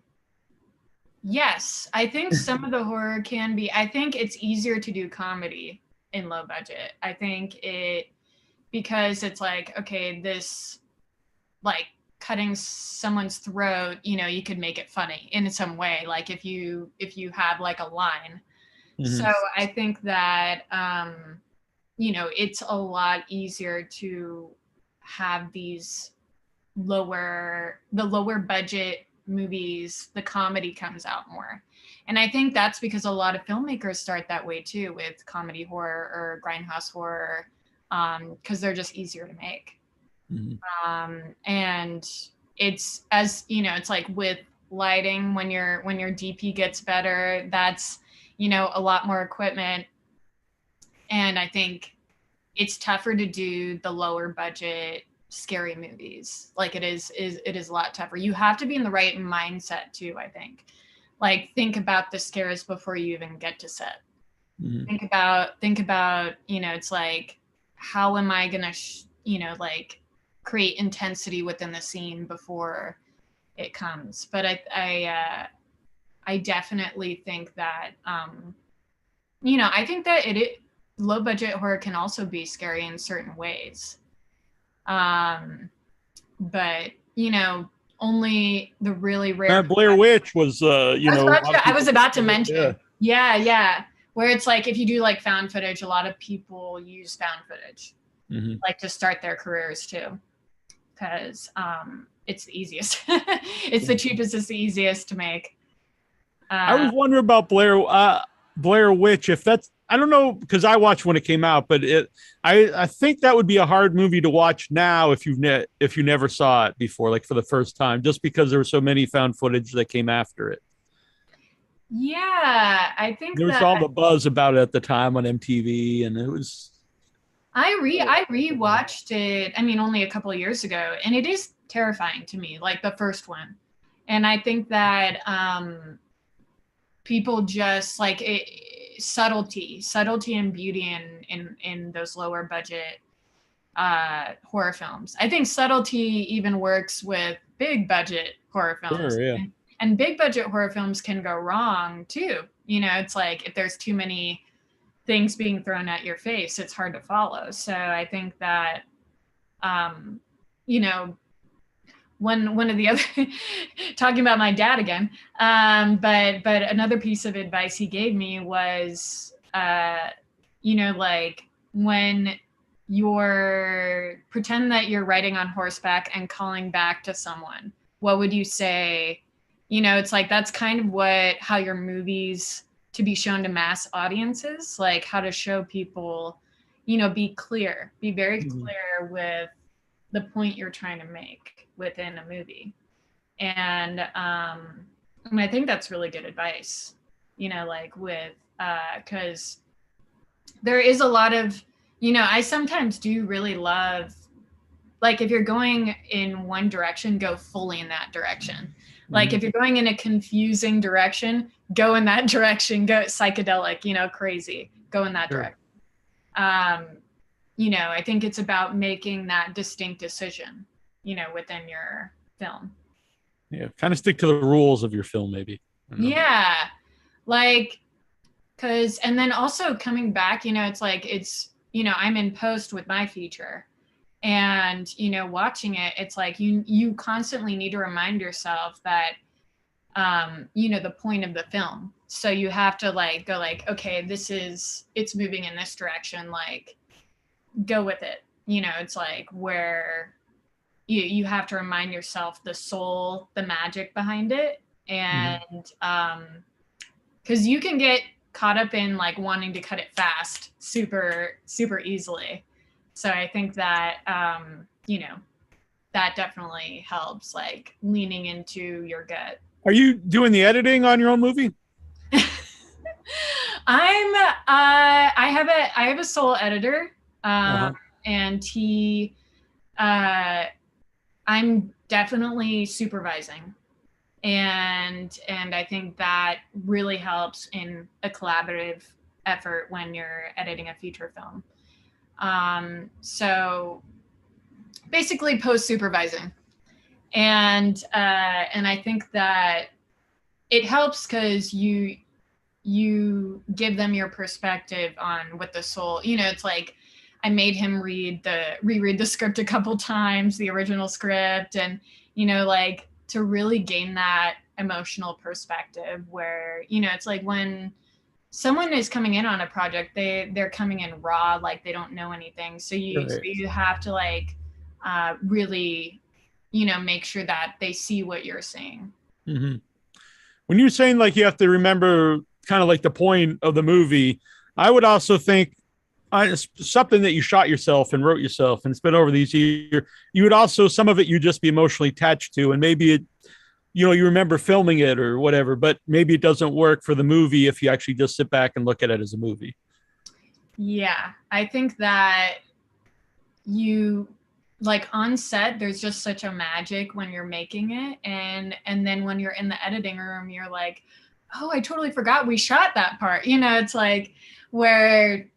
yes. I think some of the horror can be. I think it's easier to do comedy in low budget. I think because it's like, okay, this like cutting someone's throat, you could make it funny in some way, like if you have like a line. Mm-hmm. So I think that it's a lot easier to have these lower budget movies. The comedy comes out more, and I think that's because a lot of filmmakers start that way too, with comedy horror or grindhouse horror, because they're just easier to make. Mm-hmm. And it's, as it's like with lighting, when your DP gets better, that's a lot more equipment, and I think it's tougher to do the lower budget scary movies. Like it is a lot tougher. You have to be in the right mindset too, I think. Like think about the scares before you even get to set. Mm-hmm. Think about it's like, how am I gonna like create intensity within the scene before it comes. But I definitely think that I think that low budget horror can also be scary in certain ways. But only the really rare. Blair Witch was I was about to mention. Yeah. Where it's like, if you do like found footage, a lot of people use found footage, mm-hmm. like to start their careers too, because it's the easiest. It's the cheapest. It's the easiest to make. I was wondering about Blair Witch, if that's, I don't know, because I watched when it came out, but I think that would be a hard movie to watch now if you never saw it before, like for the first time, just because there were so many found footage that came after it. Yeah, I think there was all the buzz about it at the time on MTV, and it was. I rewatched it. I mean, only a couple of years ago, and it is terrifying to me, like the first one. And I think that people just like subtlety and beauty in those lower budget horror films. I think subtlety even works with big budget horror films. Sure, yeah. And big budget horror films can go wrong too. It's like if there's too many things being thrown at your face, it's hard to follow. So I think that, one of the other, talking about my dad again, but another piece of advice he gave me was, like when pretend that you're riding on horseback and calling back to someone, what would you say? It's like, that's kind of how your movies to be shown to mass audiences, like how to show people, be very clear with the point you're trying to make within a movie. And I think that's really good advice, like with, because there is a lot of, I sometimes do really love, like if you're going in one direction, go fully in that direction. Like if you're going in a confusing direction, go in that direction, go psychedelic, crazy, go in that direction. I think it's about making that distinct decision, within your film. Yeah, kind of stick to the rules of your film, maybe. Yeah, like, and then also coming back, it's like, I'm in post with my feature. And, you know, watching it, it's like you constantly need to remind yourself that, you know, the point of the film. So you have to like go like, okay, it's moving in this direction, like go with it. You know, it's like where you have to remind yourself the soul, the magic behind it. And because you can get caught up in like wanting to cut it fast super easily. So I think that you know, that definitely helps, like leaning into your gut. Are you doing the editing on your own movie? I have a sole editor, and he I'm definitely supervising, and I think that really helps in a collaborative effort when you're editing a feature film. So basically post supervising, and I think that it helps because you give them your perspective on what the soul, you know, it's like I made him reread the script a couple times, the original script, and, you know, like to really gain that emotional perspective where, you know, it's like when someone is coming in on a project, they're coming in raw, like they don't know anything. So you have to like really, you know, make sure that they see what you're seeing. Mm-hmm. When you're saying like you have to remember kind of like the point of the movie, I would also think something that you shot yourself and wrote yourself and spent over these years, you would also, some of it you just be emotionally attached to, and maybe it, you know, you remember filming it or whatever, but maybe it doesn't work for the movie if you actually just sit back and look at it as a movie. Yeah, I think that you, like on set, there's just such a magic when you're making it, and then when you're in the editing room, you're like, oh, I totally forgot we shot that part. You know, it's like where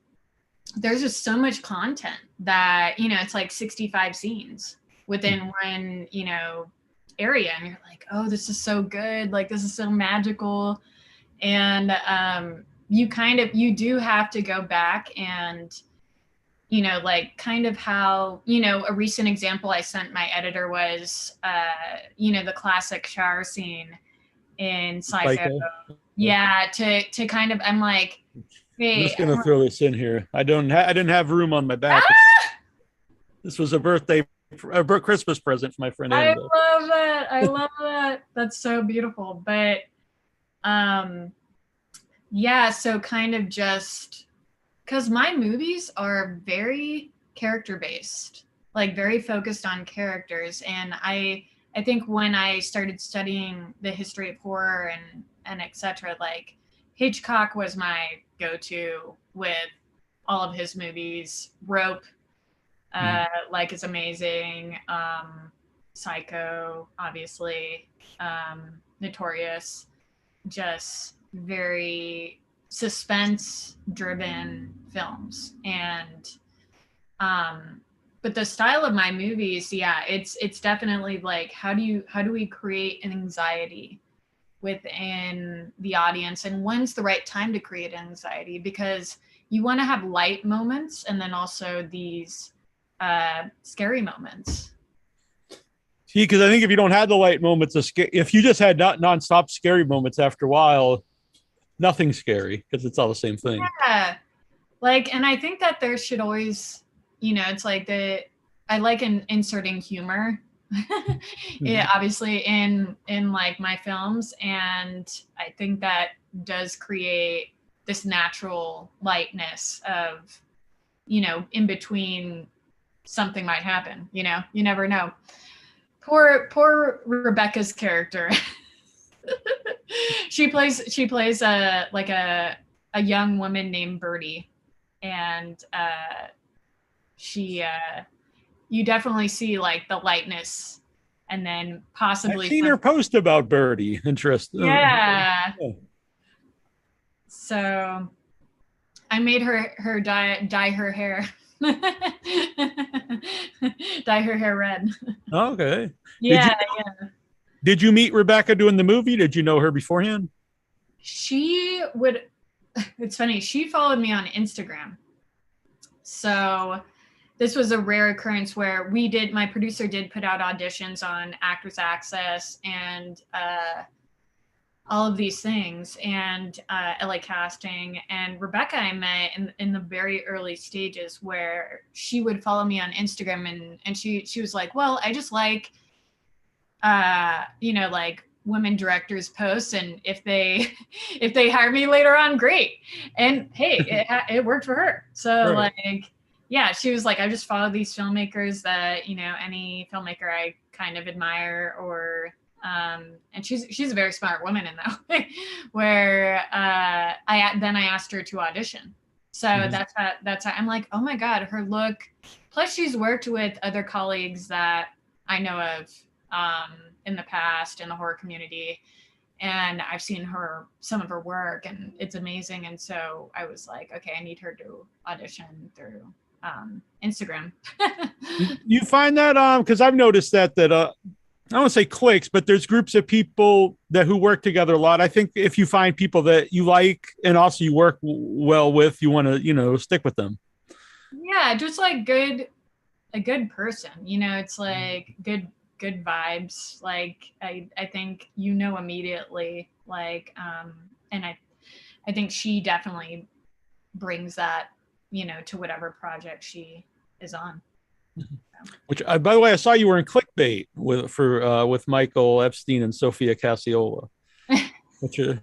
there's just so much content that, you know, it's like 65 scenes within one, you know, area, and you're like, oh, this is so good, like this is so magical. And you do have to go back and, you know, like kind of how, you know, a recent example I sent my editor was you know, the classic shower scene in Psycho. Yeah, to kind of, I'm like, hey, I'm just gonna throw this in here. I didn't have room on my back. This was a Christmas present for my friend Annabelle. I love that. That's so beautiful. But yeah, so kind of just because my movies are very character based, like very focused on characters. And I think when I started studying the history of horror and etc., like Hitchcock was my go-to with all of his movies. Rope, like, is amazing. Psycho, obviously. Notorious, just very suspense driven films. And but the style of my movies, yeah, it's definitely like how do we create an anxiety within the audience, and when's the right time to create anxiety, because you want to have light moments and then also these scary moments. See, because I think if you don't have the light moments, if you just had nonstop scary moments, after a while, nothing's scary because it's all the same thing. Yeah, like, and I think that there should always, you know, it's like I like inserting humor, yeah, obviously in like my films, and I think that does create this natural lightness of, you know, in between something might happen. You know, you never know. Poor Rebecca's character. she plays like a young woman named Birdie, and she you definitely see like the lightness, and then possibly I've seen her post about Birdie. Interesting. Yeah. So I made her dye her hair. Dye her hair red. Okay. Yeah, Did you meet Rebecca doing the movie? Did you know her beforehand? She would, it's funny, she followed me on Instagram. So this was a rare occurrence where my producer did put out auditions on Actors Access and all of these things, and LA Casting. And Rebecca I met in the very early stages, where she would follow me on Instagram, and she was like, well, I just like like women directors posts, and if they hire me later on, great. And hey, it worked for her. So right. Like, yeah, she was like, I just follow these filmmakers that, any filmmaker I kind of admire, or and she's a very smart woman in that way, where I asked her to audition. So that's how I'm like, oh my God, her look. Plus she's worked with other colleagues that I know of in the past in the horror community, and I've seen some of her work, and it's amazing. And so I was like, okay, I need her to audition through Instagram. You find that because I've noticed that I don't want to say cliques, but there's groups of people who work together a lot. I think if you find people that you like and also you work well with, you want to stick with them. Yeah, just like a good person, it's like good vibes. Like I think immediately, like and I think she definitely brings that to whatever project she is on. Which, by the way, I saw you were in Clickbait with Michael Epstein and Sophia Cassiola, which they're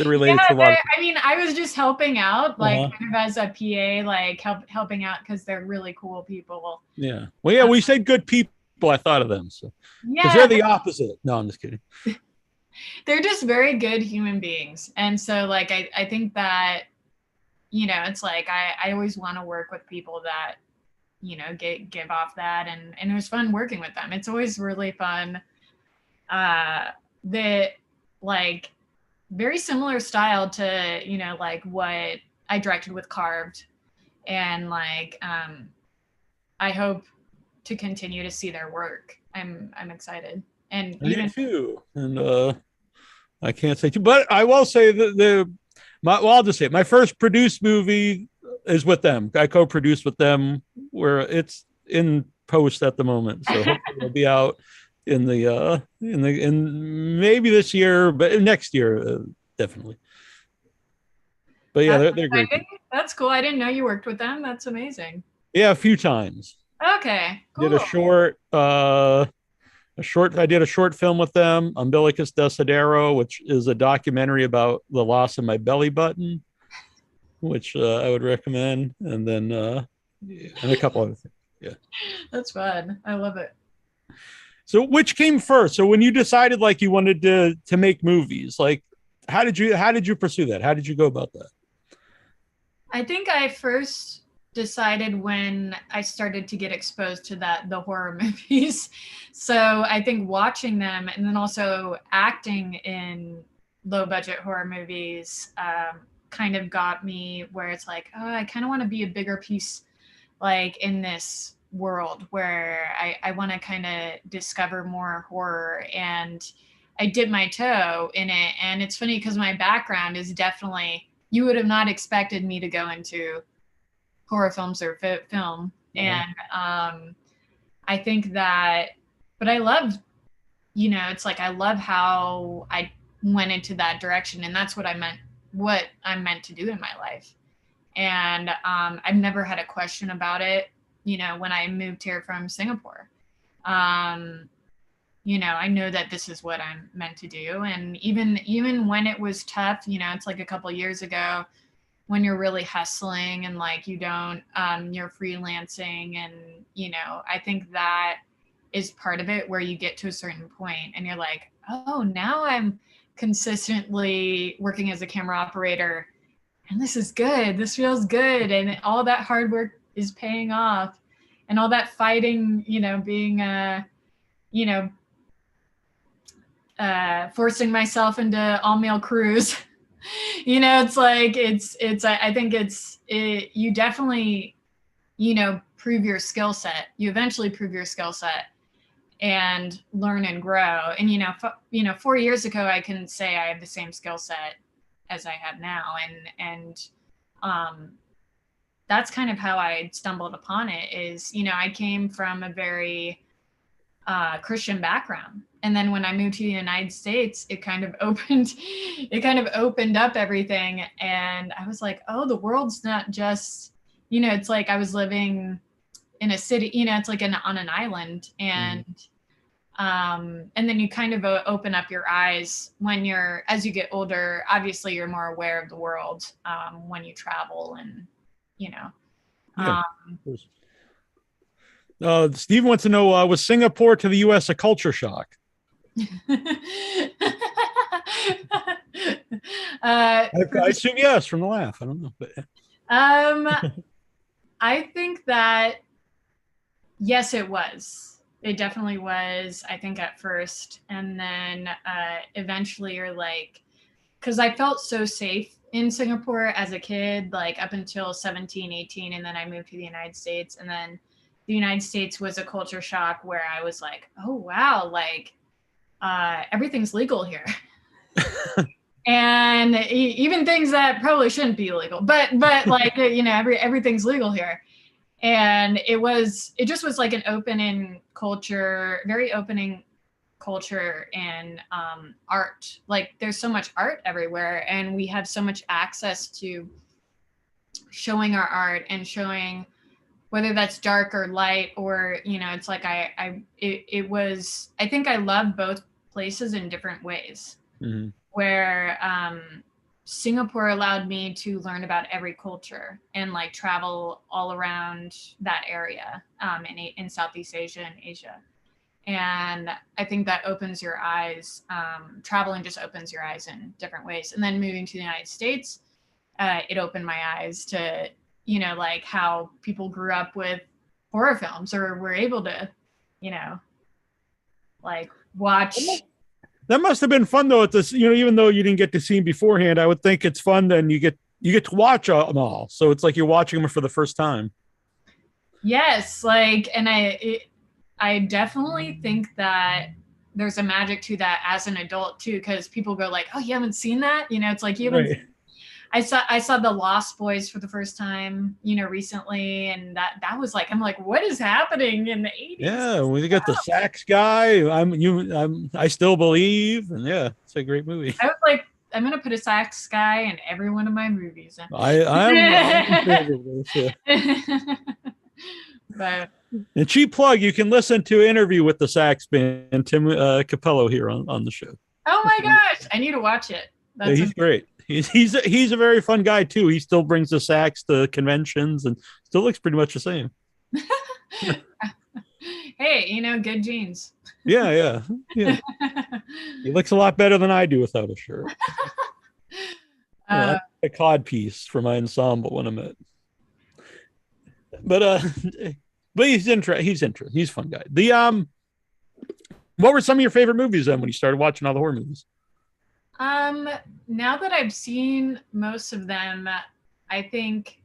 related to a lot. I mean, I was just helping out, like kind of as a PA, like helping out, because they're really cool people. Yeah. Well, yeah, we said good people. I thought of them, so because they're the opposite. No, I'm just kidding. They're just very good human beings, and so like I think that it's like I always want to work with people that give off that, and it was fun working with them. It's always really fun. The like very similar style to like what I directed with Carved, and like I hope to continue to see their work. I'm excited, and even too. And I can't say too, but I will say that I'll just say it. My first produced movie is with them. I co-produced with them, where it's in post at the moment, so hopefully it'll be out in maybe this year, but next year definitely. But yeah, they're great people. That's cool. I didn't know you worked with them. That's amazing. Yeah, a few times. Okay, cool. Did I did a short film with them, Umbilicus Desidero, which is a documentary about the loss of my belly button, which I would recommend. And then and a couple other things. Yeah. That's fun. I love it. So which came first? So when you decided like you wanted to make movies, like how did you pursue that? How did you go about that? I think I first decided when I started to get exposed to the horror movies. So I think watching them, and then also acting in low budget horror movies kind of got me where it's like, oh, I kind of want to be a bigger piece like in this world, where I want to kind of discover more horror, and I dip my toe in it. And it's funny because my background is definitely, you would have not expected me to go into horror films or film. And I think that, but I love, it's like I love how I went into that direction, and that's what I'm meant to do in my life. And I've never had a question about it, when I moved here from Singapore. I know that this is what I'm meant to do. And even when it was tough, it's like a couple of years ago, when you're really hustling and like you don't, you're freelancing, and, I think that is part of it, where you get to a certain point and you're like, oh, now I'm consistently working as a camera operator, and this is good. This feels good. And all that hard work is paying off, and all that fighting, being, forcing myself into all male crews. It's like, I think you definitely, prove your skill set. You eventually prove your skill set and learn and grow. And, 4 years ago, I can say I have the same skill set as I have now. And that's kind of how I stumbled upon it. Is, you know, I came from a very Christian background, and then when I moved to the United States, it kind of opened up everything, and I was like, oh, the world's not just, you know, it's like I was living in a city, you know, it's like on an island, and then you kind of open up your eyes as you get older. Obviously, you're more aware of the world when you travel, and you know. Yeah. Steve wants to know: was Singapore to the U.S. a culture shock? I assume yes from the laugh. I don't know, but I think that yes, it was. It definitely was, I think, at first. And then eventually you're like, because I felt so safe in Singapore as a kid, like up until 17, 18. And then I moved to the United States. And then the United States was a culture shock where I was like, oh, wow, like everything's legal here. And even things that probably shouldn't be legal, but like, you know, everything's legal here. And it just was like an opening culture, very opening culture and art. Like there's so much art everywhere, and we have so much access to showing our art and showing whether that's dark or light, or, you know, it's like I think I love both places in different ways. Mm-hmm. Where Singapore allowed me to learn about every culture and like travel all around that area in Southeast Asia and Asia. And I think that opens your eyes. Traveling just opens your eyes in different ways. And then moving to the United States, it opened my eyes to, you know, like how people grew up with horror films or were able to, you know, like watch. That must have been fun though. At this, you know, even though you didn't get to see them beforehand, I would think it's fun. Then you get to watch them all, so it's like you're watching them for the first time. Yes, like, and I definitely think that there's a magic to that as an adult too, because people go like, "Oh, you haven't seen that?" You know, it's like you haven't. Right. I saw the Lost Boys for the first time, you know, recently, and that was like, I'm like, what is happening in the 80s? Yeah, we got the sax guy. I still believe, and yeah, it's a great movie. I was like, I'm gonna put a sax guy in every one of my movies. I'm in favor of this. Yeah. But and cheap plug, you can listen to an interview with the sax band Tim Capello here on the show. Oh my gosh, I need to watch it. Yeah, he's great. He's a very fun guy too. He still brings the sax to conventions and still looks pretty much the same. Hey, you know, good genes. Yeah. He looks a lot better than I do without a shirt. A cod piece for my ensemble when I'm at. But he's interesting. He's a fun guy. What were some of your favorite movies then when you started watching all the horror movies? Now that I've seen most of them, I think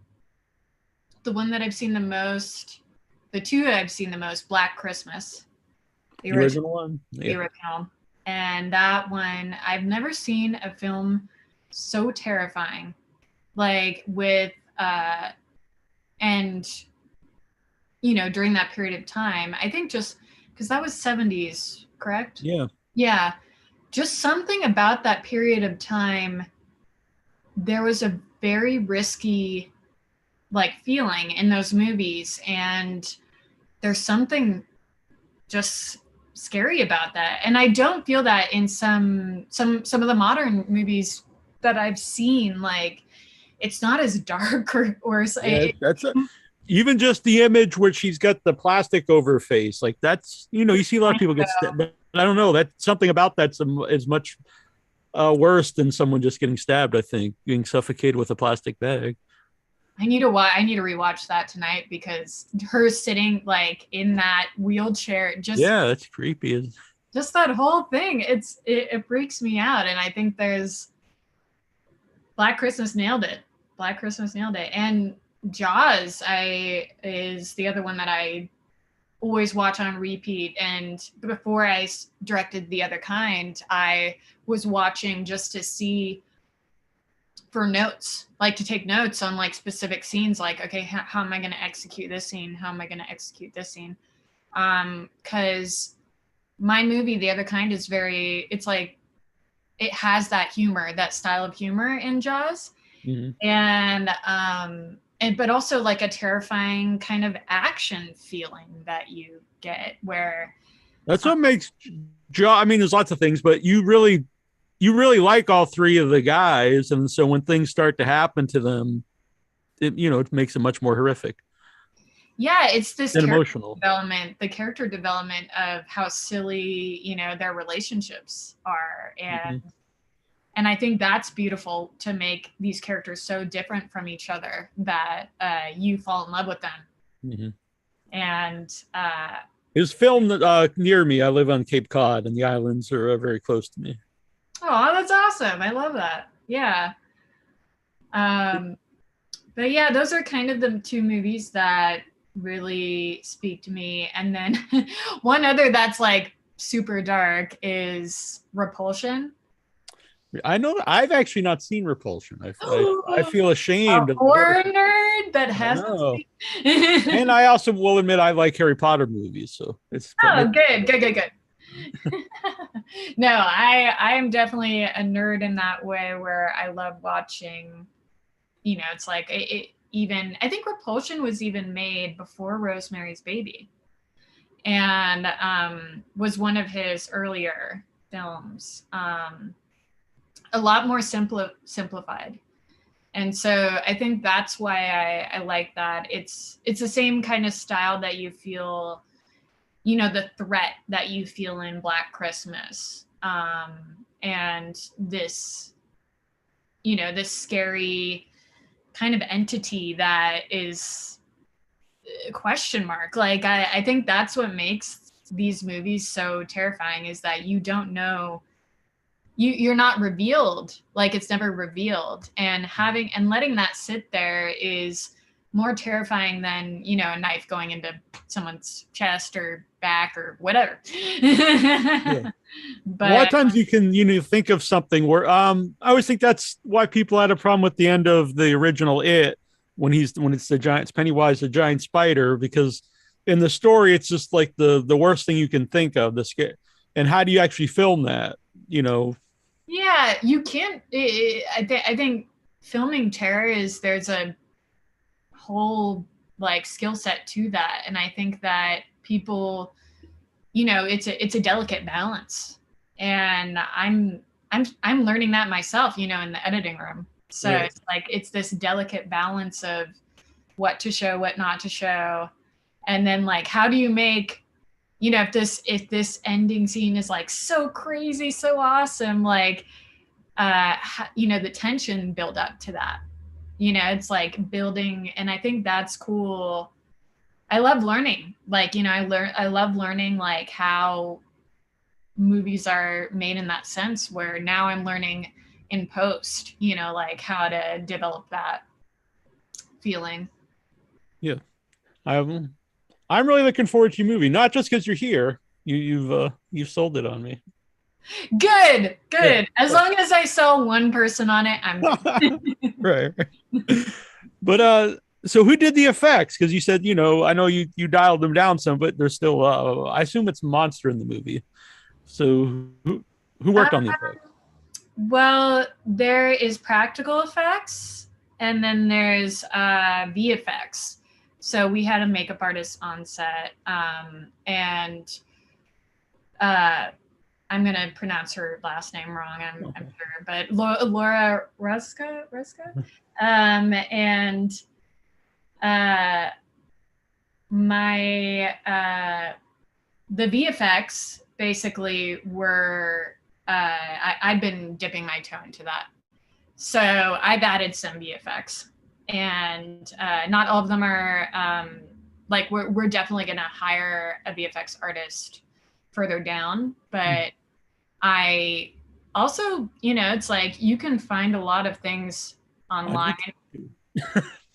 the one that I've seen the most, the two that I've seen the most, Black Christmas. The original one? The original. And that one, I've never seen a film so terrifying. Like with, and, you know, during that period of time, I think just, because that was 70s, correct? Yeah. Yeah. Just something about that period of time, there was a very risky like feeling in those movies, and there's something just scary about that. And I don't feel that in some of the modern movies that I've seen. Like it's not as dark or even just the image where she's got the plastic over her face, like that's, you know, you see a lot of people get stabbed, but I don't know, that's something about that is much worse than someone just getting stabbed. I think being suffocated with a plastic bag. I need to rewatch that tonight, because her sitting like in that wheelchair, just that's creepy. Just that whole thing, it freaks me out. And I think there's Black Christmas nailed it. And Jaws is the other one that I always watch on repeat. And before I directed The Other Kind, I was watching just to see for notes, like to take notes on like specific scenes, like, okay, how am I going to execute this scene? How am I going to execute this scene? Because my movie, The Other Kind, is it's like, it has that humor, that style of humor in Jaws. Mm-hmm. And but also like a terrifying kind of action feeling that you get, where that's what makes Jaws. I mean, there's lots of things, but you really like all three of the guys, and so when things start to happen to them, it makes it much more horrific. Yeah, it's this emotional development, the character development of how silly, their relationships are. And I think that's beautiful, to make these characters so different from each other that you fall in love with them. Mm-hmm. And it was filmed near me. I live on Cape Cod, and the islands are very close to me. Oh, that's awesome. I love that. Yeah. But yeah, those are kind of the two movies that really speak to me. And then one other that's like super dark is Repulsion. I know I've actually not seen Repulsion. I feel ashamed. A horror nerd that hasn't seen. And I also will admit I like Harry Potter movies, so it's good. No, I am definitely a nerd in that way, where I love watching. It's like even I think Repulsion was even made before Rosemary's Baby, and was one of his earlier films. A lot more simplified. And so I think that's why I like that. It's the same kind of style that you feel, the threat that you feel in Black Christmas. And this, this scary kind of entity that is a question mark. Like, I think that's what makes these movies so terrifying, is that you don't know, you're not revealed, like it's never revealed, and letting that sit there is more terrifying than a knife going into someone's chest or back or whatever. Yeah. But a lot of times you can think of something where I always think that's why people had a problem with the end of the original It, when it's Pennywise the giant spider, because in the story it's just like the worst thing you can think of, the scare. And how do you actually film that? Yeah, you can't. I think filming terror there's a whole like skill set to that, and I think that people, it's a delicate balance, and I'm learning that myself, in the editing room. So yeah. It's this delicate balance of what to show, what not to show, and then like how do you make, if this ending scene is like so crazy, so awesome, like, the tension build up to that, it's like building. And I think that's cool. I love learning, like, I love learning like how movies are made in that sense, where now I'm learning in post, like how to develop that feeling. Yeah. I'm really looking forward to your movie, not just because you're here. You've sold it on me. Good. Yeah. As long as I sell one person on it, I'm right. But so who did the effects? Because you said, I know you dialed them down some, but there's still I assume it's monster in the movie. So who worked on the effects? Well, there is practical effects, and then there's VFX. So we had a makeup artist on set, and I'm going to pronounce her last name wrong, I'm sure, but Laura Ruska. And the VFX basically were, I've been dipping my toe into that. So I've added some VFX, and not all of them are, we're definitely going to hire a VFX artist further down, but I also, it's like you can find a lot of things online.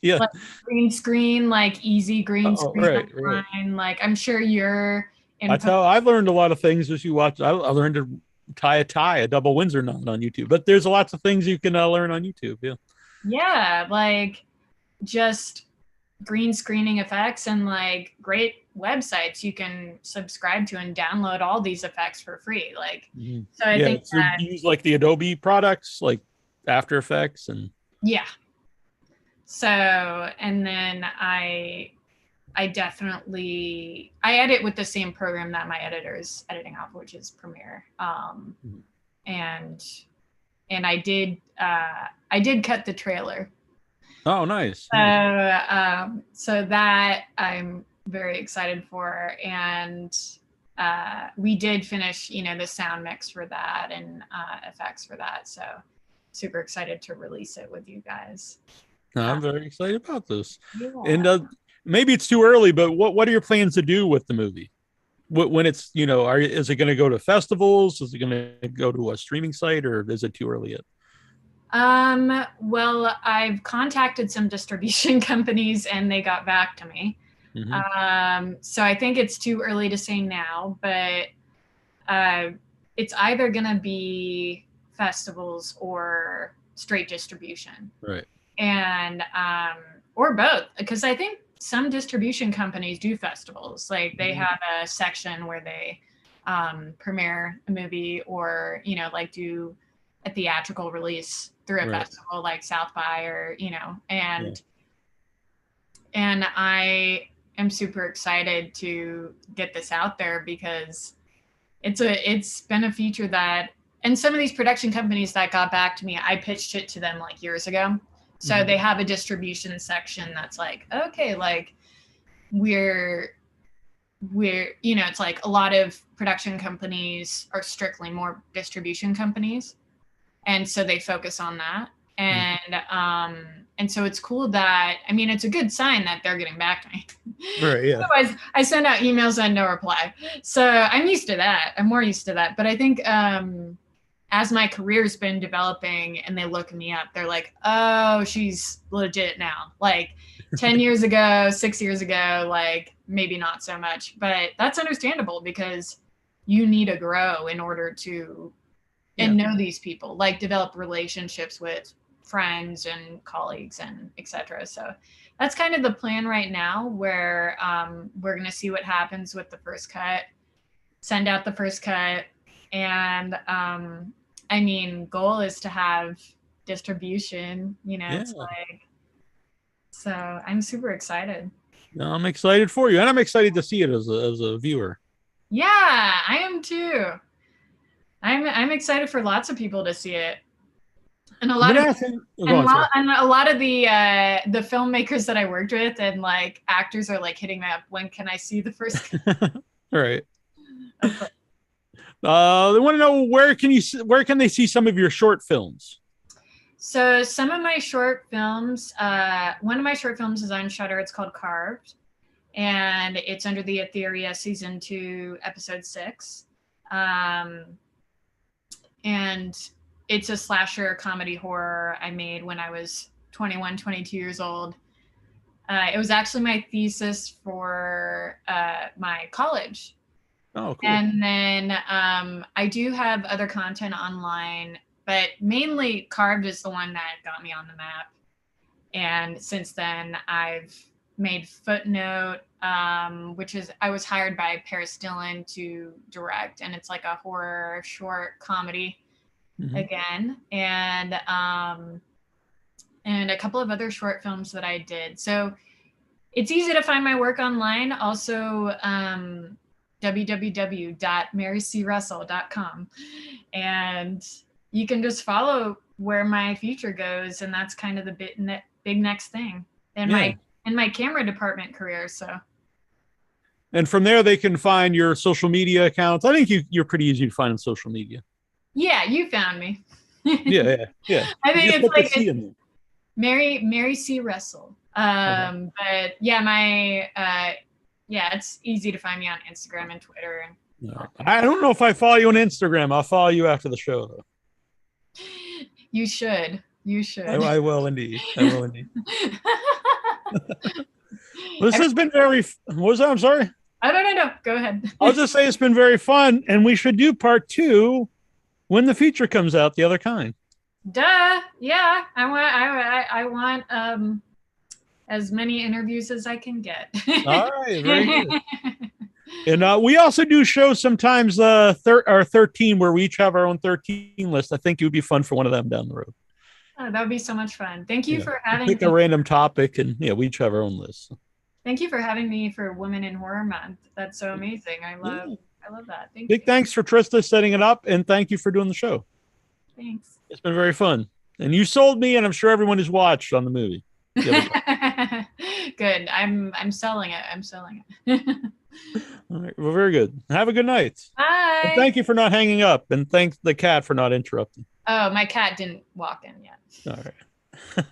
Yeah, like green screen, like easy green screen online. Right. Like I'm sure you're that's how I learned a lot of things as you watch. I learned to tie a tie, a double Windsor knot on YouTube. But there's lots of things you can learn on YouTube. Yeah. Yeah, like just green screening effects and like great websites you can subscribe to and download all these effects for free. Like, so I think so that, you use like the Adobe products, like After Effects and. Yeah. So, and then I definitely, I edit with the same program that my editor's editing off, which is Premiere. And I did cut the trailer. Oh, nice. So that I'm very excited for. And we did finish, the sound mix for that and effects for that. So super excited to release it with you guys. I'm very excited about this. Yeah. And maybe it's too early, but what are your plans to do with the movie? When it's, is it going to go to festivals? Is it going to go to a streaming site, or is it too early yet? Well, I've contacted some distribution companies and they got back to me. So I think it's too early to say now, but it's either going to be festivals or straight distribution. Right. And or both, because I think some distribution companies do festivals. Like they have a section where they premiere a movie or, like do a theatrical release through a festival like South by or, and I am super excited to get this out there because it's been a feature that, and some of these production companies that got back to me, I pitched it to them like years ago. So they have a distribution section that's like, okay, like we're, it's like a lot of production companies are strictly more distribution companies. And so they focus on that. And so it's cool that, it's a good sign that they're getting back to me. Right, yeah. Otherwise, I send out emails and no reply. So I'm used to that. I'm more used to that. But I think as my career's been developing and they look me up, they're like, oh, she's legit now. Like 10 years ago, 6 years ago, like maybe not so much. But that's understandable because you need to grow in order to and know these people, like develop relationships with friends and colleagues and etc. So that's kind of the plan right now, where we're going to see what happens with the first cut, send out the first cut, and goal is to have distribution, it's like, so I'm super excited. No, I'm excited for you, and I'm excited to see it as a viewer. Yeah, I am too. I'm excited for lots of people to see it. And a lot of the filmmakers that I worked with and like actors are like hitting me up, when can I see the first? All right. They want to know where can they see some of your short films? So some of my short films, one of my short films is on Shudder. It's called Carved, and it's under the Etheria season 2, episode 6. And it's a slasher comedy horror I made when I was 21, 22 years old. It was actually my thesis for my college. Oh, cool. And then I do have other content online, but mainly Carved is the one that got me on the map. And since then, I've made Footnote, which is, I was hired by Paris Dillon to direct, and it's like a horror short comedy again, and a couple of other short films that I did. So it's easy to find my work online. Also, www.marycrussell.com, and you can just follow where my future goes, and that's kind of the big next thing in my camera department career. So, and from there they can find your social media accounts. I think you're pretty easy to find on social media. Yeah, you found me. yeah. I think it's like Mary C. Russell. But yeah, my it's easy to find me on Instagram and Twitter. I don't know if I follow you on Instagram. I'll follow you after the show, though. You should. I will indeed. This has been very. What was that? I'm sorry. I don't know. Go ahead. I'll just say it's been very fun, and we should do part 2 When the feature comes out, The Other Kind. Duh. Yeah. I want as many interviews as I can get. All right. Very good. And we also do shows sometimes, our 13, where we each have our own 13 list. I think it would be fun for one of them down the road. Oh, that would be so much fun. Thank you for having me. Pick a random topic, and we each have our own list. Thank you for having me for Women in Horror Month. That's so amazing. I love that. Thank you. Big thanks for Trista setting it up, and thank you for doing the show. Thanks. It's been very fun. And you sold me, and I'm sure everyone who's watched on the movie. Good. I'm selling it. I'm selling it. All right. Well, very good. Have a good night. Bye. And thank you for not hanging up, and thanks the cat for not interrupting. Oh, my cat didn't walk in yet. All right.